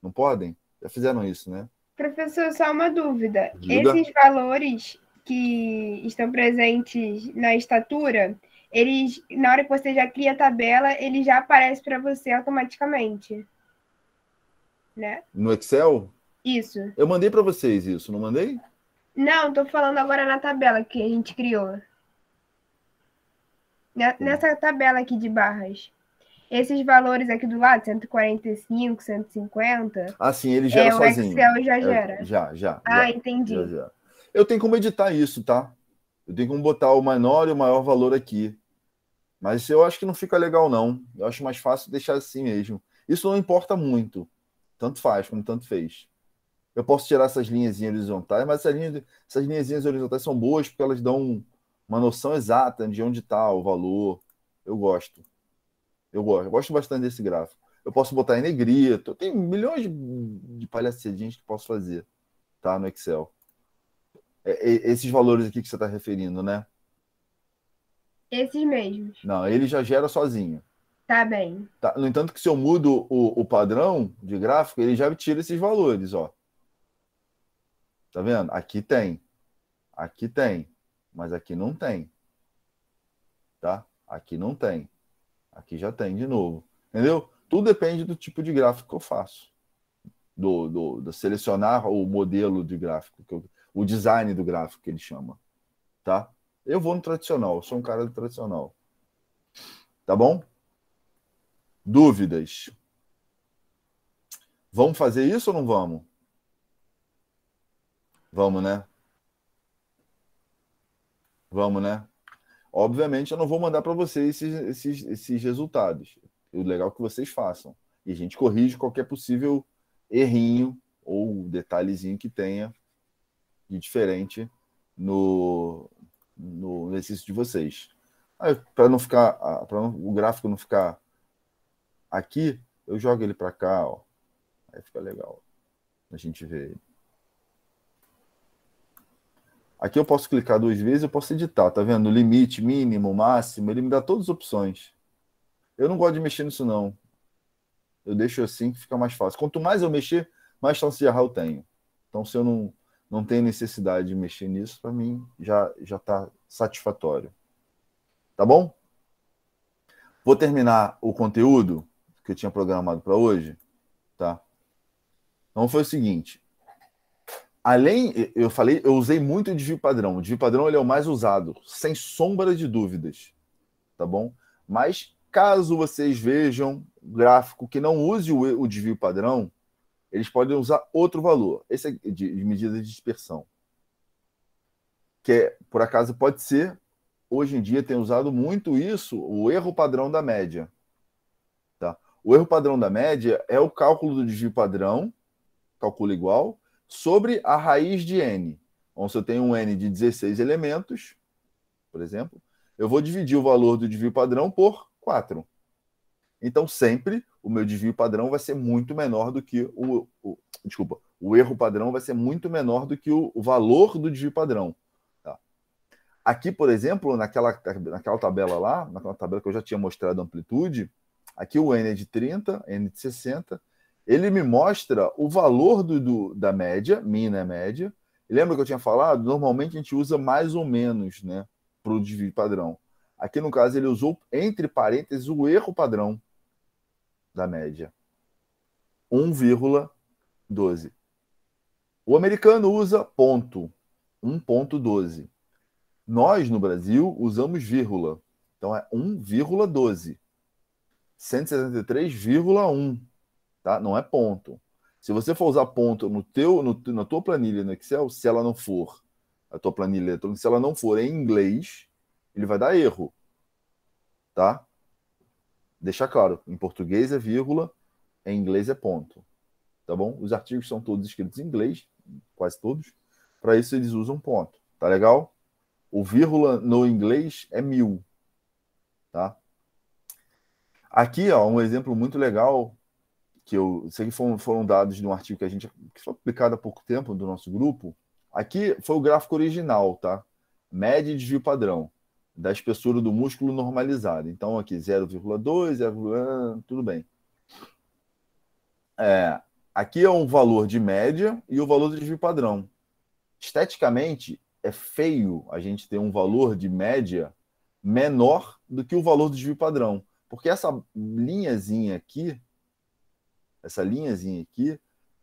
Não podem? Já fizeram isso, né? Professor, só uma dúvida. Diga. Esses valores que estão presentes na estatura, eles, na hora que você já cria a tabela, ele já aparece para você automaticamente, né? No Excel? Isso. Eu mandei para vocês isso, não mandei? Não, estou falando agora na tabela que a gente criou. Nessa tabela aqui de barras. Esses valores aqui do lado, 145, 150. Ah, sim, ele gera sozinho. O Excel já gera. Já. Entendi. Já. Eu tenho como editar isso, tá? Eu tenho como botar o menor e o maior valor aqui. Mas eu acho que não fica legal, não. Eu acho mais fácil deixar assim mesmo. Isso não importa muito. Tanto faz, como tanto fez. Eu posso tirar essas linhas horizontais, mas essas linhas horizontais são boas porque elas dão uma noção exata de onde está o valor. Eu gosto. Eu gosto bastante desse gráfico. Eu posso botar em negrito. Tem milhões de palhaçadinhas que posso fazer, tá, no Excel. Esses valores aqui que você está referindo, né? Esses mesmos. Não, ele já gera sozinho. Tá bem. Tá? No entanto, que se eu mudo o padrão de gráfico, ele já tira esses valores, ó. Tá vendo? Aqui tem. Aqui tem. Mas aqui não tem. Tá? Aqui não tem. Aqui já tem de novo. Entendeu? Tudo depende do tipo de gráfico que eu faço. Do selecionar o modelo de gráfico, o design do gráfico que ele chama. Tá? Eu vou no tradicional. Eu sou um cara do tradicional. Tá bom? Dúvidas? Vamos fazer isso ou não vamos? Vamos, né? Vamos, né? Obviamente, eu não vou mandar para vocês esses resultados. O legal é que vocês façam. E a gente corrige qualquer possível errinho ou detalhezinho que tenha de diferente no exercício de vocês. Para não ficar, para o gráfico não ficar aqui, eu jogo ele para cá, ó. Aí fica legal. A gente vê ele. Aqui eu posso clicar 2 vezes, eu posso editar, tá vendo? Limite, mínimo, máximo, ele me dá todas as opções. Eu não gosto de mexer nisso, não. Eu deixo assim que fica mais fácil. Quanto mais eu mexer, mais chance de errar eu tenho. Então, se eu não tenho necessidade de mexer nisso, para mim já está satisfatório. Tá bom? Vou terminar o conteúdo que eu tinha programado para hoje, tá? Então, foi o seguinte. Eu usei muito o desvio padrão. O desvio padrão ele é o mais usado, sem sombra de dúvidas, tá bom? Mas caso vocês vejam gráfico que não use o desvio padrão, eles podem usar outro valor. Esse é de medida de dispersão. Que por acaso pode ser, hoje em dia tem usado muito isso, o erro padrão da média. Tá? O erro padrão da média é o cálculo do desvio padrão, calcula igual, sobre a raiz de n. Então, se eu tenho um n de 16 elementos, por exemplo, eu vou dividir o valor do desvio padrão por 4. Então, sempre o meu desvio padrão vai ser muito menor do que o erro padrão vai ser muito menor do que o valor do desvio padrão. Tá? Aqui, por exemplo, naquela tabela lá, naquela tabela que eu já tinha mostrado a amplitude, aqui o n é de 30, n de 60, ele me mostra o valor da média, mina é média. E lembra que eu tinha falado? Normalmente a gente usa mais ou menos, né, para o desvio padrão. Aqui, no caso, ele usou, entre parênteses, o erro padrão da média. 1,12. O americano usa ponto, 1,12. Nós, no Brasil, usamos vírgula. Então, é 1,12. 173,1. Tá? Não é ponto. Se você for usar ponto na tua planilha no Excel, se ela não for, a tua planilha eletrônica, se ela não for em inglês, ele vai dar erro. Tá? Deixar claro, em português é vírgula, em inglês é ponto. Tá bom? Os artigos são todos escritos em inglês, quase todos. Para isso eles usam ponto. Tá legal? O vírgula no inglês é 1000. Tá? Aqui, ó, um exemplo muito legal que isso aqui foram dados de um artigo que foi publicado há pouco tempo do nosso grupo. Aqui foi o gráfico original, tá? Média e desvio padrão da espessura do músculo normalizado. Então, aqui 0,2, 0,1, tudo bem. Aqui é um valor de média e o valor do desvio padrão. Esteticamente, é feio a gente ter um valor de média menor do que o valor do desvio padrão. Porque essa linhazinha aqui,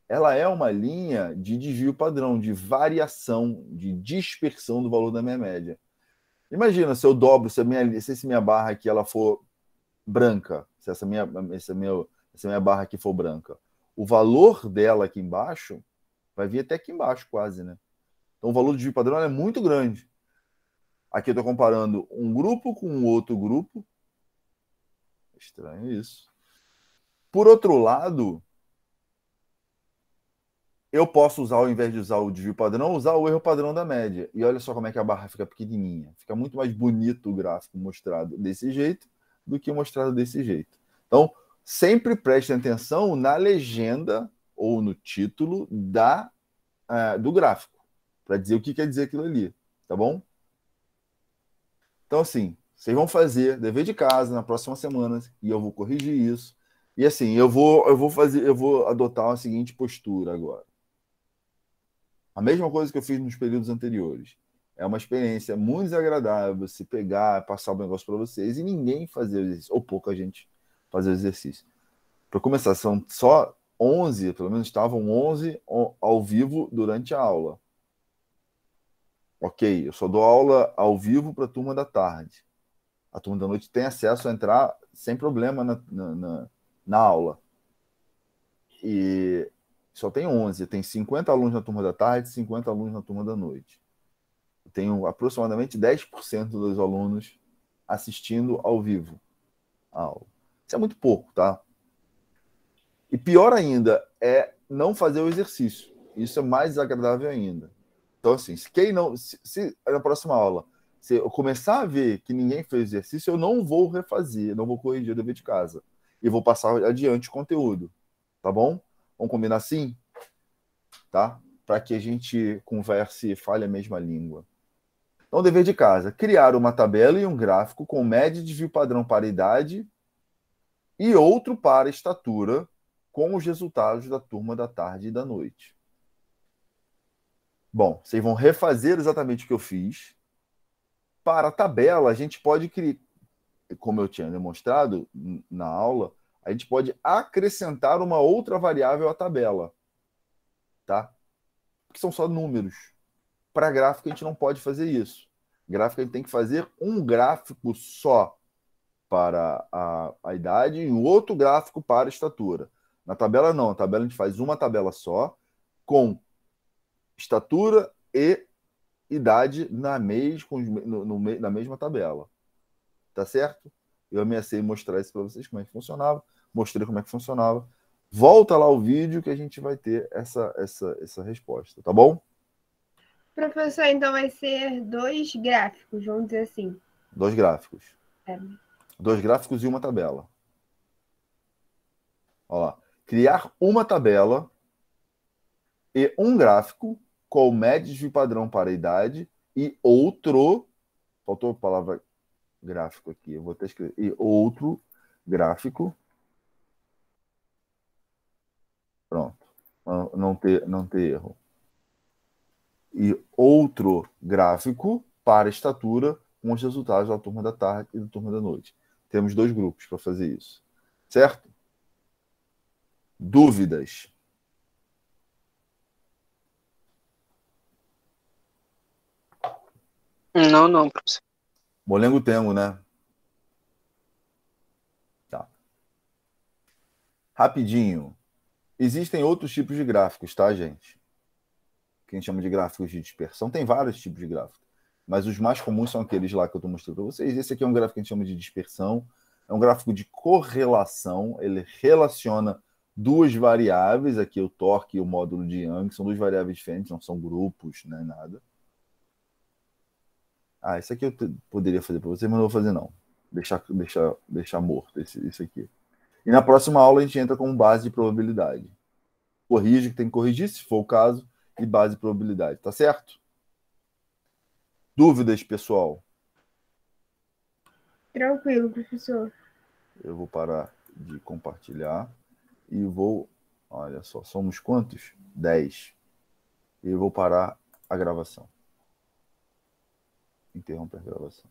ela é uma linha de desvio padrão, de variação, de dispersão do valor da minha média. Imagina se eu dobro, se essa minha barra aqui ela for branca, se essa minha barra aqui for branca, o valor dela aqui embaixo vai vir até aqui embaixo quase, né? Então o valor do desvio padrão é muito grande. Aqui eu estou comparando um grupo com outro grupo. Estranho isso. Por outro lado, eu posso usar, ao invés de usar o desvio padrão, usar o erro padrão da média. E olha só como é que a barra fica pequenininha. Fica muito mais bonito o gráfico mostrado desse jeito do que mostrado desse jeito. Então, sempre prestem atenção na legenda ou no título do gráfico, para dizer o que quer dizer aquilo ali, tá bom? Então, assim, vocês vão fazer dever de casa na próxima semana e eu vou corrigir isso. E assim, eu vou adotar a seguinte postura agora. A mesma coisa que eu fiz nos períodos anteriores. É uma experiência muito desagradável se pegar, passar o negócio para vocês e ninguém fazer o exercício, ou pouca gente fazer o exercício. Para começar, são só 11, pelo menos estavam 11 ao vivo durante a aula. Ok, eu só dou aula ao vivo para a turma da tarde. A turma da noite tem acesso a entrar sem problema na aula. E só tem 11. Tem 50 alunos na turma da tarde e 50 alunos na turma da noite. Eu tenho aproximadamente 10% dos alunos assistindo ao vivo a aula. Isso é muito pouco, tá? E pior ainda é não fazer o exercício. Isso é mais desagradável ainda. Então, assim, se na próxima aula se eu começar a ver que ninguém fez exercício, eu não vou refazer, não vou corrigir o dever de casa. E vou passar adiante o conteúdo. Tá bom? Vamos combinar assim? Tá? Para que a gente converse e fale a mesma língua. Então, dever de casa: criar uma tabela e um gráfico com média de desvio padrão para idade e outro para estatura, com os resultados da turma da tarde e da noite. Bom, vocês vão refazer exatamente o que eu fiz. Para a tabela, a gente pode criar, como eu tinha demonstrado na aula, a gente pode acrescentar uma outra variável à tabela. Tá? Porque são só números. Para gráfico, a gente não pode fazer isso. Gráfico, a gente tem que fazer um gráfico só para a idade e um outro gráfico para a estatura. Na tabela, não. Na tabela, a gente faz uma tabela só, com estatura e idade na mesma tabela. Tá certo? Eu ameacei mostrar isso para vocês, como é que funcionava. Mostrei como é que funcionava. Volta lá o vídeo que a gente vai ter essa resposta, tá bom? Professor, então vai ser 2 gráficos, vamos dizer assim. 2 gráficos. É. 2 gráficos e uma tabela. Olha lá. Criar uma tabela e um gráfico com médias de padrão para a idade e outro... Faltou a palavra gráfico aqui. Eu vou até escrever. E outro gráfico. Pronto. Não ter erro. E outro gráfico para estatura com os resultados da turma da tarde e da turma da noite. Temos 2 grupos para fazer isso. Certo? Dúvidas? Não, professor. Molengo tengo, né? Tá. Rapidinho. Existem outros tipos de gráficos, tá, gente? Que a gente chama de gráficos de dispersão. Tem vários tipos de gráficos, mas os mais comuns são aqueles lá que eu estou mostrando para vocês. Esse aqui é um gráfico que a gente chama de dispersão. É um gráfico de correlação. Ele relaciona 2 variáveis, aqui o torque e o módulo de Young, são 2 variáveis diferentes, não são grupos, não é nada. Esse aqui eu poderia fazer para vocês, mas não vou fazer não. Deixar morto esse aqui. E na próxima aula a gente entra com base de probabilidade. Corrige o que tem que corrigir, se for o caso, e base de probabilidade. Tá certo? Dúvidas, pessoal? Tranquilo, professor. Eu vou parar de compartilhar e vou... Olha só, somos quantos? 10. E eu vou parar a gravação. Interromper a gravação.